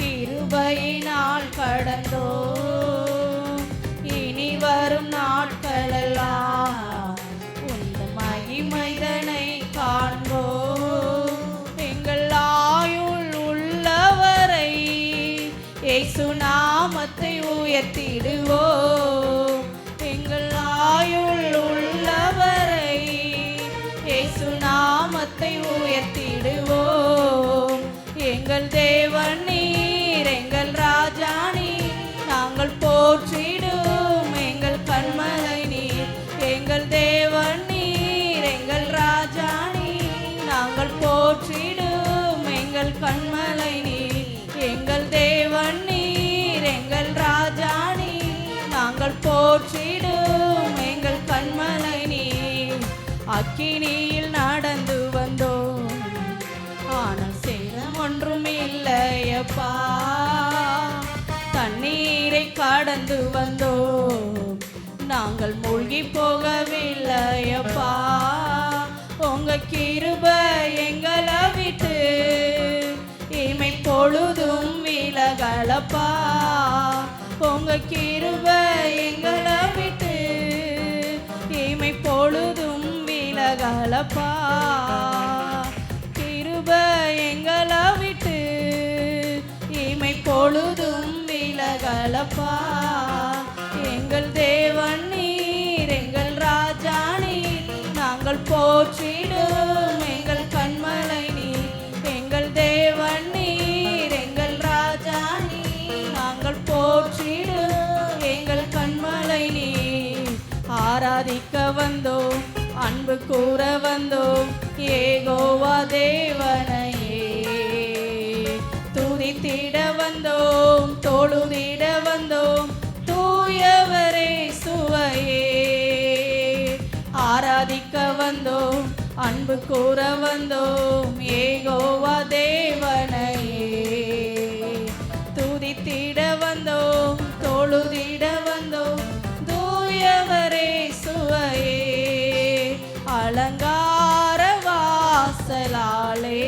கிருபையினால் கடந்தோ இனி வரும் நாட்களெல்லாம் உங்கள் மகிமைதனை காண்போ. எங்கள் ஆயுள் உள்ளவரை இயேசு நாமத்தை உயர்த்திடுவோ. எங்கள் ஆயுள் உள்ளவரை இயேசு நாமத்தை உயர்த்திடுவோம். எங்கள் தேவன் நீர், எங்கள் ராஜா நீர், நாங்கள் போற்றிடும் எங்கள் கண்மலை நீர். எங்கள் தேவன் நீர், எங்கள் ராஜா நீர், நாங்கள் போற்றிடும் எங்கள் கண்மலை நீர். எங்கள் தேவன் நீர், எங்கள் ராஜா நீர், நாங்கள் போற்றிடும் எங்கள் கண்மலை நீர். அக்கினியில் நடந்து வந்தோம், ஆனால் சேதம் ஒன்றும் இல்லையப்பா. தண்ணீரை கடந்து வந்தோம், நாங்கள் மூழ்கி போகவில்லையப்பா. உங்க கிருபை எங்களை விட்டு இமை பொழுதும் விலகலப்பா. உங்க கிருபை எங்களை விட்டு இமை பொழுதும் விலகலப்பா. கிருபை எங்களை விட்டு இமை பொழுதும் விலகலப்பா. எங்கள் தேவன் நீர், எங்கள் ராஜா நீர், நாங்கள் போற்றிடும் எங்கள் கண்மலை நீர். எங்கள் தேவன் நீர், எங்கள் ராஜா நீர், நாங்கள் போற்றிடும் எங்கள் கண்மலை நீர். ஆராதிக்க வந்தோம், அன்பு கூற வந்தோம் யெகோவா தேவனையே. துதித்திட வந்தோம், தொழுதிட வந்தோம் தூயவரே சுவையே. ஆராதிக்க வந்தோம், அன்பு கூற வந்தோம் யெகோவா தேவனையே. துதித்திட வந்தோம், தொழுதிட வந்தோம் தூயவரே சுவையே. அலங்கார வாசலாலே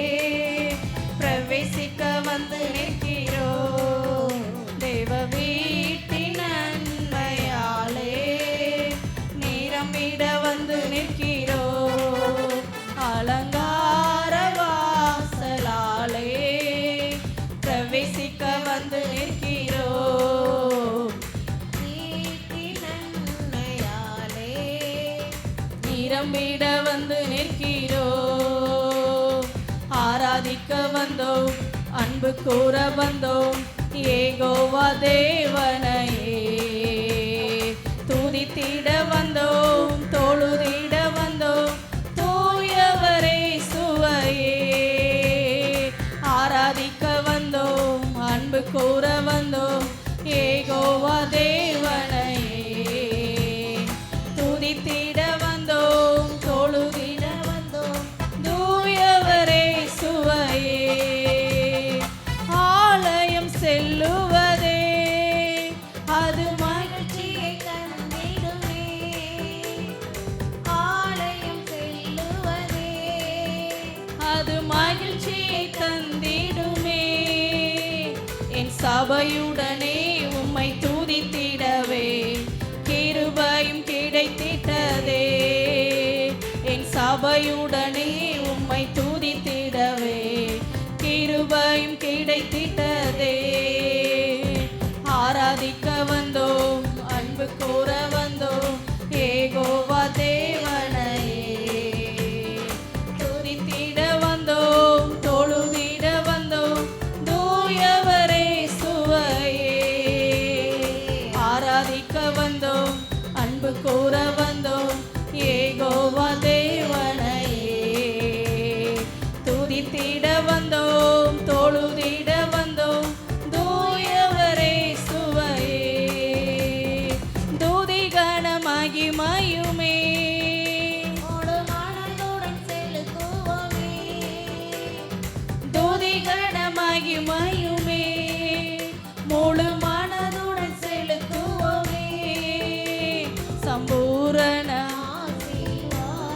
பிரவேசிக்க வந்து நிற்கிறோம். தேவ வீட்டின் நன்மையாலே நிரம்பிட வந்து நிற்கிறோம். அலங்கார வாசலாலே பிரவேசிக்க வந்து நிற்கிறோம். வீட்டின் நன்மையாலே நிரம்பிட வந்து நிற்கிறோம். ஆராதிக்க வந்தோம், அன்பு கூற வந்தோம் யெகோவா தேவனையே. துதித்திட வந்தோம், தொழுதிட வந்தோம் தூயவரே சுவையே. ஆராதிக்க வந்தோம், அன்பு கூற வந்தோம் யெகோவா தேவனையே. துதித்திட வந்தோம், தொழுதிட வந்தோம் தூயவரே சுவையே. ஆலயம் செல்லுவதே அது மகிழ்ச்சியை தந்திடுமே. ஆலயம் செல்லுவதே அது மகிழ்ச்சியை தந்திடுமே. என் சபையுடனே உம்மை துதித்திடவே கிருபையும் கிடைத்திட்டதே. என் சபையுடனே உம்மை துதித்திடவே கிருபையும் கிடைத்திட்டதே. ஆராதிக்க வந்தோம், அன்பு கூற வந்தோம் யெகோவா தேவனையே. துதித்திட வந்தோம், தொழுதிட வந்தோம் தூயவரே சுவையே. ஆராதிக்க வந்தோம், அன்பு கூற வந்தோம் யெகோவா தேவனையே. துதித்திட வந்தோம், தொழுதிட வந்தோம் தூயவரே சுவையே. துதி கன மகிமையுமே முழு மனதுடன் செலுத்துவோமே. துதி கன மகிமையுமே முழு மனதுடன் செலுத்துவோமே. சம்பூரண ஆசீர்வாதம்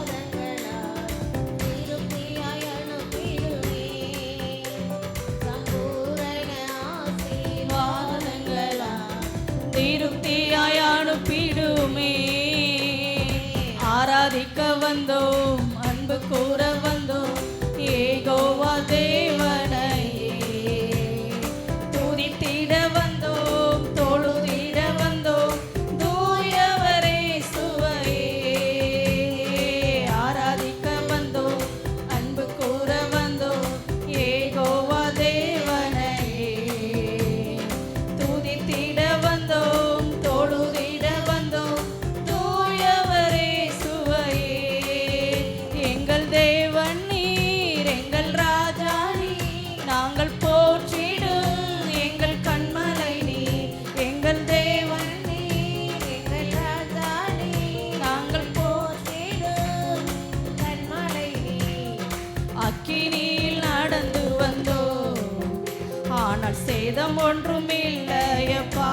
சேதம் ஒன்றும் இல்லையப்பா.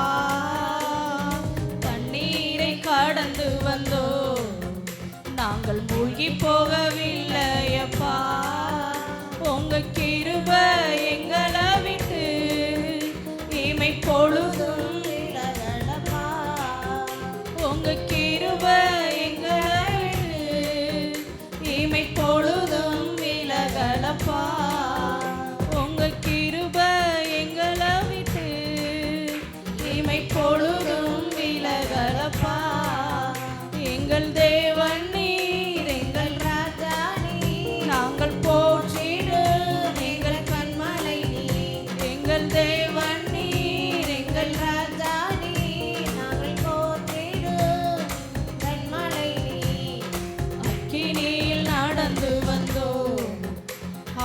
தண்ணீரை கடந்து வந்தோ நாங்கள் மூழ்கி போகவில்லையப்பா. உங்க கிருபை எங்களை விட்டு இமை பொழுதும் விலகலப்பா. உங்க கிருபை எங்களை விட்டு இமை பொழுதும் விலகலப்பா. உங்க கிருபை எங்களை விட்டு இமை பொழுதும் விலகலப்பா. எங்கள் தேவன் நீர், எங்கள் ராஜா நீர், நாங்கள் போற்றிடும் எங்கள் கண்மலை நீர். எங்கள் தேவன் நீர், எங்கள் ராஜா நீர், நாங்கள் போற்றிடும் கண்மலை நீர். அக்கினியில் நடந்து வந்தோம்,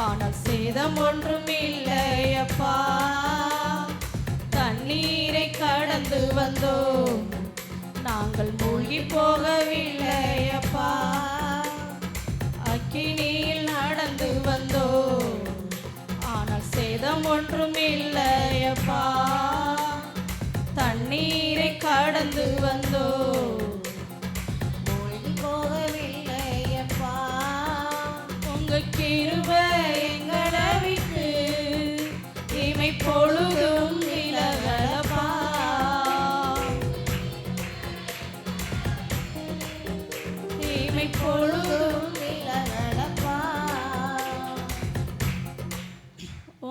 ஆனால் சேதம் ஒன்றும் இல்லையப்பா. தண்ணீரை கடந்து வந்தோம், நாங்கள் மூழ்கி போகவில்லையப்பா. அக்கினியில் நடந்து வந்தோம், ஆனால் சேதம் ஒன்றும் இல்லையப்பா. தண்ணீரை கடந்து வந்தோம், மூழ்கி போகவில்லையப்பா. உங்க கிருபை எங்களை விட்டு இமை பொழுதும் விலகலப்பா. இமை பொழுதும் விலகலப்பா.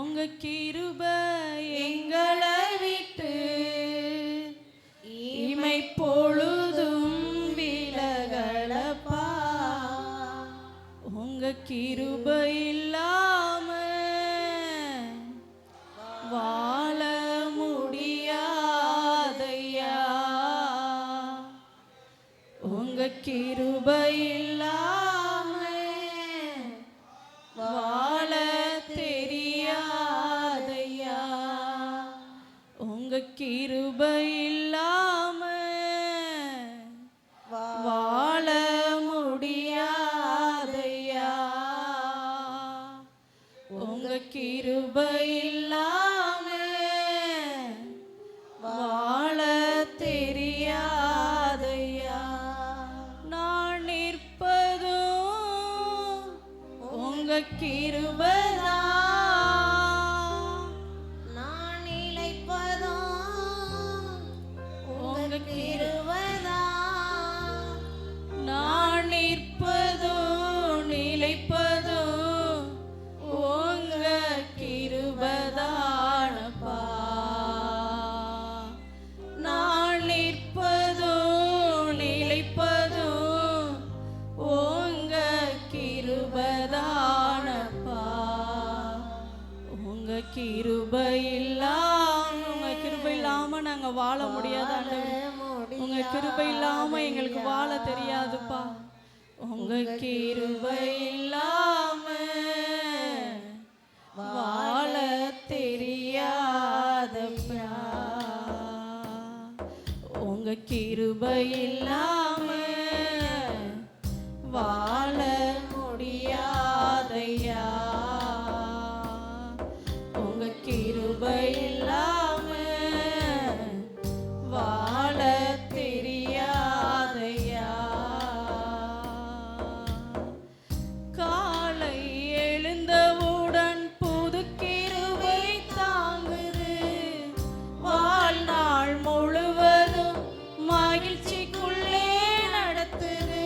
உங்க கிருபை எங்களை விட்டு இமை பொழுதும் விலகலப்பா. உங்க கிருபை இல்லாம வாழ முடியாதையா. உங்க கிருபை இல்லாம வாழ தெரியாதையா. உங்க கிருபை இல்லாம வாழ முடியாதையா. உங்க கிருபை இல்லாம வாழ தெரியாதையா. நான் நிற்பதும் உங்க கிருபைதான், நான் நிலைப்பதும் உங்க கிருபைதான். நான் நிற்பதும் நிலைப்பதும் உங்க கிருபைதானப்பா. நான் நிற்பதும் நிலைப்பதும் உங்க கிருபைதானப்பா. உங்க கிருபை இல்லாம நாங்க வாழ முடியாது ஆண்டவரே. உங்க கிருபை இல்லாம எங்களுக்கு வாழ தெரியாதுப்பா. உங்க கிருபை இல்லாம வாழ தெரியாதப்பா. உங்க கிருபை இல்லாம வாழ முடியாதையா. உங்க கிருபை இல்லாம வாழ தெரியாதையா. காலை எழுந்தவுடன் புது கிருபை தாங்குது, வாழ்நாள் முழுவதும் மகிழ்ச்சிக்குள்ளே நடத்துது.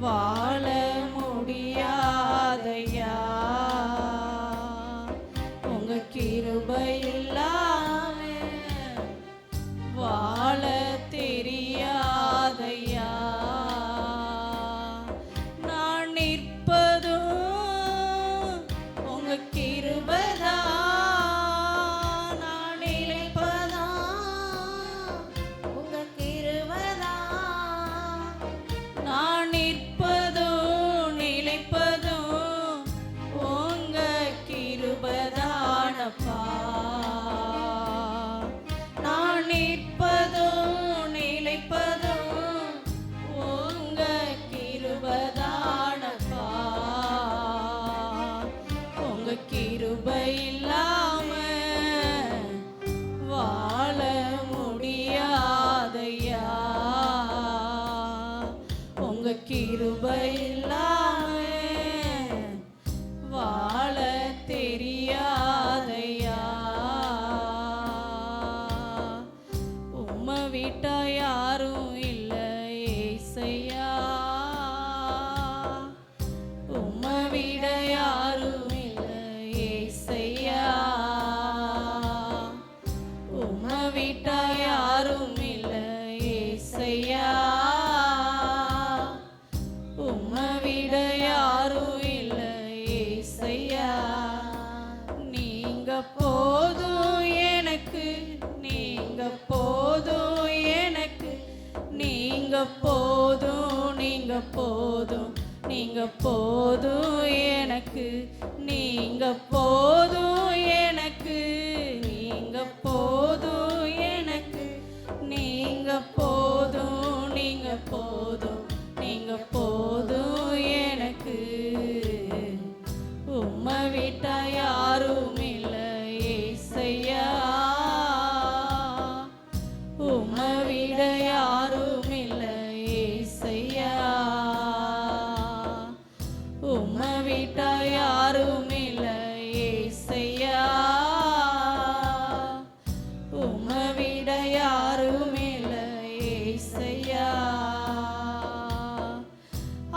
வாழ முடியாதையா, உங்க கிருபை இல்லாம வாழ தெரியாதையா. நான் நிற்பதும் உங்க கிருபைதான், நான் நிலைப்பதான் உங்க கிருபைதான். நான் நிற்பதும் நிலைப்பதும் உங்க கிருபைதானப்பா. நான் நிற்பதும் நிலைப்பதும் உங்க கிருபைதானப்பா. உங்க கிருபை இல்லாம வாழ முடியாதையா, உங்க கிருபை இல்லாம வாழ தெரியாதையா. உம்மை விட்டா யாரும் இல்லை ஏசையா, உம்மை விட யாரும் இல்லை ஏசையா. உம்மை விட்டா யாரும் இல்லை ஏசையா, உம்மை விட யாரும் இல்லை ஏசையா. நீங்க போதும் எனக்கு, நீங்க போதும் எனக்கு, நீங்க போதும், நீங்க போதும், நீங்க போதும் எனக்கு, நீங்க போதும் எனக்கு, நீங்க போதும் எனக்கு, நீங்க போதும், நீங்க போதும், நீங்க போதும் எனக்கு. உம்மை விட்டா யாரும் இல்லை ஏசையா, உம்மை விட யாரும் இல்லை ஏசையா. உம்மை விட்டா யாரும் இல்லை ஏசையா, உம்மை விட யாரும் இல்லை ஏசையா.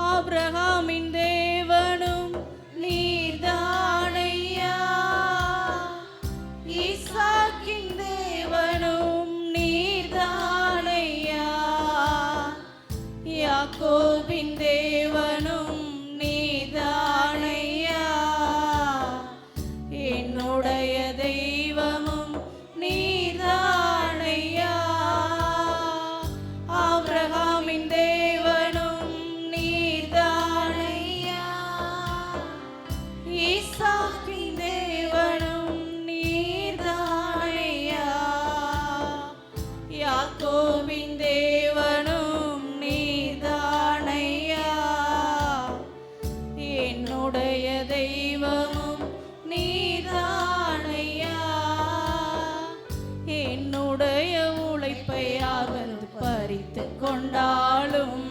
ஆபிரகாமின் தேவனும் நீர்தானையா, ஈசாக்கின் தேவனும் நீர்தானையா, யாக்கோபின் தேவனும் நீர்தானையா, என்னுடைய தெய்வமும் நீர்தானையா. ஆபிரகாமின் தேவனும் நீர்தானையா, ஈசாக்கின் தேவனும் நீர்தானையா, யாக்கோபின் தேவனும் நீர்தானையா, என்னுடைய தெய்வமும் நீர்தானையா. என்னுடைய உழைப்பை யார் வந்து பறித்து கொண்டாலும்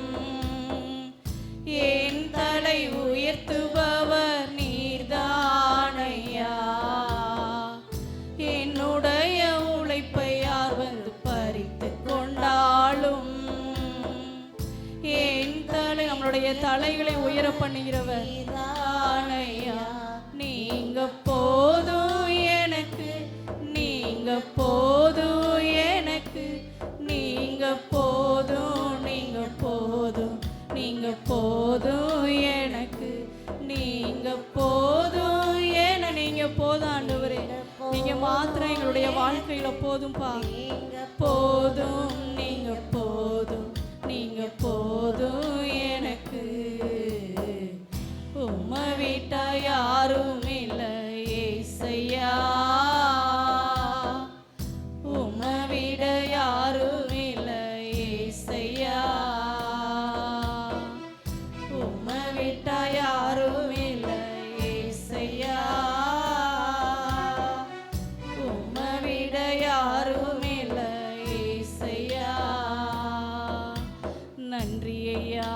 என் தலை உயர்த்துபவர் நீர்தானையா. என்னுடைய உழைப்பை யார் வந்து பறித்து கொண்டாலும் என் தலை, நம்மளுடைய தலைகளை உயர பண்ணுகிறவர் நீர்தானையா. நீங்க போதும் எனக்கு, நீங்க போதும் எனக்கு, நீங்க போதும், நீங்க போதும், நீங்க போதும் எனக்கு, நீங்க போதும் என. நீங்க போதும் ஆண்டவரே, நீங்க மாத்திரம் எங்களுடைய வாழ்க்கையில போதும்பா. போதும், நீங்க போதும், நீங்க போதும் எனக்கு. உம்மை விட்டா யாரும் இல்லை ஏசையா, உம்மை விட யாரும் இல்லை ஏசையா. உம்மை விட்டா யாரும் இல்லை ஏசையா, உம்மை விட யாரும் இல்லை ஏசையா. நன்றி ஐயா.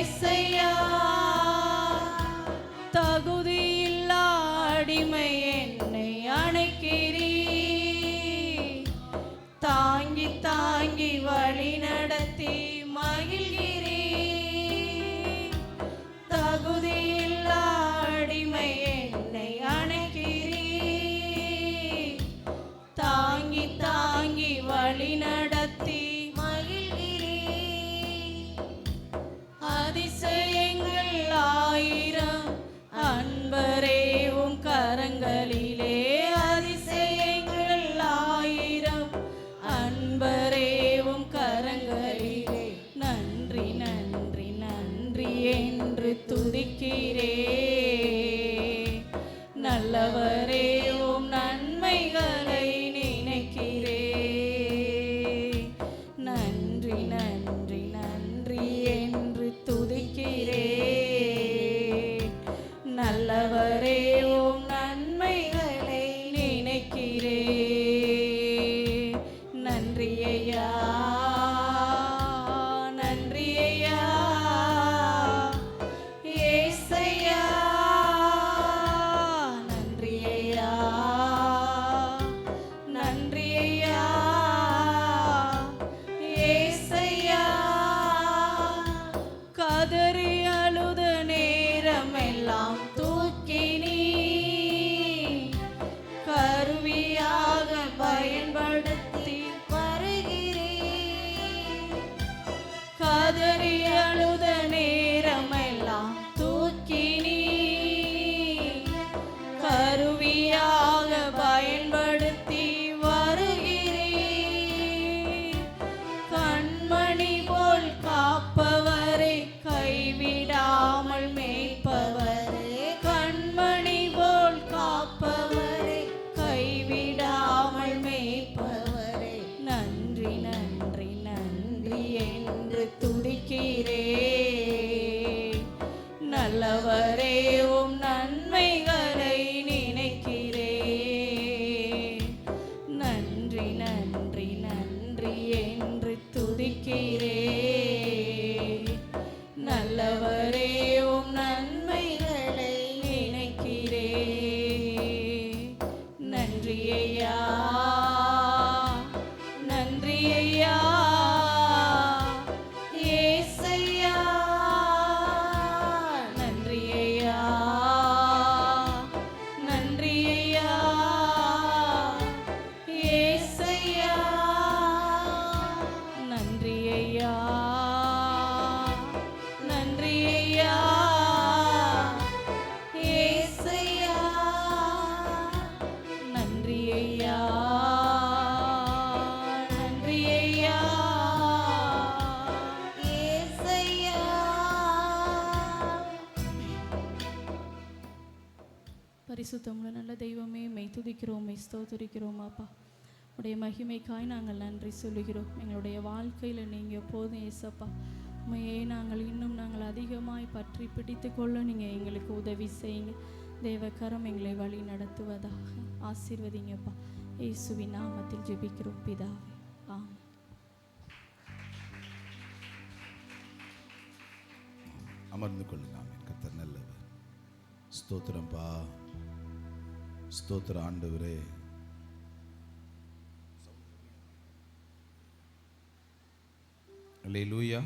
ஏசையா தகுதியில்லா அடிமை என்னை அணைக்கிறீ, தாங்கி தாங்கி வழி நடத்தி மகிழ்கிறீ. தகுதியில்லா அடிமை என்னை அணைக்கிறீ, தாங்கி தாங்கி வழி நடத்தி மகிழ்கிறீ. அதிசயங்கள் ஆயிரம் அன்பரே உம் கரங்களிலே, அதிசயங்கள் ஆயிரம் அன்பரே உம் கரங்களிலே. நன்றி நன்றி நன்றி என்று துதிக்கிறே, நல்லவரே உம் நன்மைகளை நினைக்கிறே. நன்றி நன்றி நன்றி என்று துதிக்கிறே, நல்லவரே உம் நன்மைகளை நினைக்கிறே. நன்றி ஐயா, நன்றி ஐயா, ஏசையா. நன்றி ஐயா, நன்றி ஐயா, ஏசையா. கதறி அழுத நேரமெல்லாம் தூக்கி நீ கருவியாக பயன்படுத்தி வருகிறீ. கதறி அழுத நேரமெல்லாம் தூக்கி நீ கருவியாக பயன்படுத்தி வருகிறீ. கண்மணி போல் காப்பவரே, கைவிடாமல் மேய்ப்பவரே. கண்மணி போல் காப்பவரே, கைவிடாமல் மேய்ப்பவரே. நன்றி நன்றி நன்றி என்று துதிக்கிறே, நல்லவரே உம் நன்மைகளை நினைக்கிறே. நன்றி நன்றி நன்றி என்று துதிக்கிறே, நல்லவரே உம் நன்மைகளை நினைக்கிறே. நன்றி ஐயா, நன்றி ஐயா, ஏசையா. நன்றி ஐயா, நன்றி ஐயா, ஏசையா. நன்றி ஐயா, நன்றி ஐயா, ஏசையா. நன்றி ஐயா, நன்றி ஐயா, ஏசையா. பரிசுத்தமுள்ள நல்ல தெய்வமே, மெய் துதிக்கிறோம், மெய் ஸ்தோத்திரிக்கிறோம் அப்பா. உடைய மகிமைக்காய் நாங்கள் நன்றி சொல்லுகிறோம். எங்களுடைய வாழ்க்கையில் நீங்கள் எப்போதும் ஏசப்பா உண்மையே நாங்கள் இன்னும் அதிகமாய் பற்றி பிடித்து கொள்ள நீங்கள் எங்களுக்கு உதவி செய்யுங்க. தேவக்கரம் எங்களை வழி நடத்துவதாக ஆசீர்வதிங்கப்பா. இயேசுவின் நாமத்தில் ஜெபிக்கிறோம் பிதாவே, ஆமென். அமர்ந்து கொள்ளுங்க. ஆமென். கர்த்தர் நல்லவர். ஸ்தோத்திரம்பா, ஸ்தோத்திர ஆண்டவரே. அல்லேலூயா.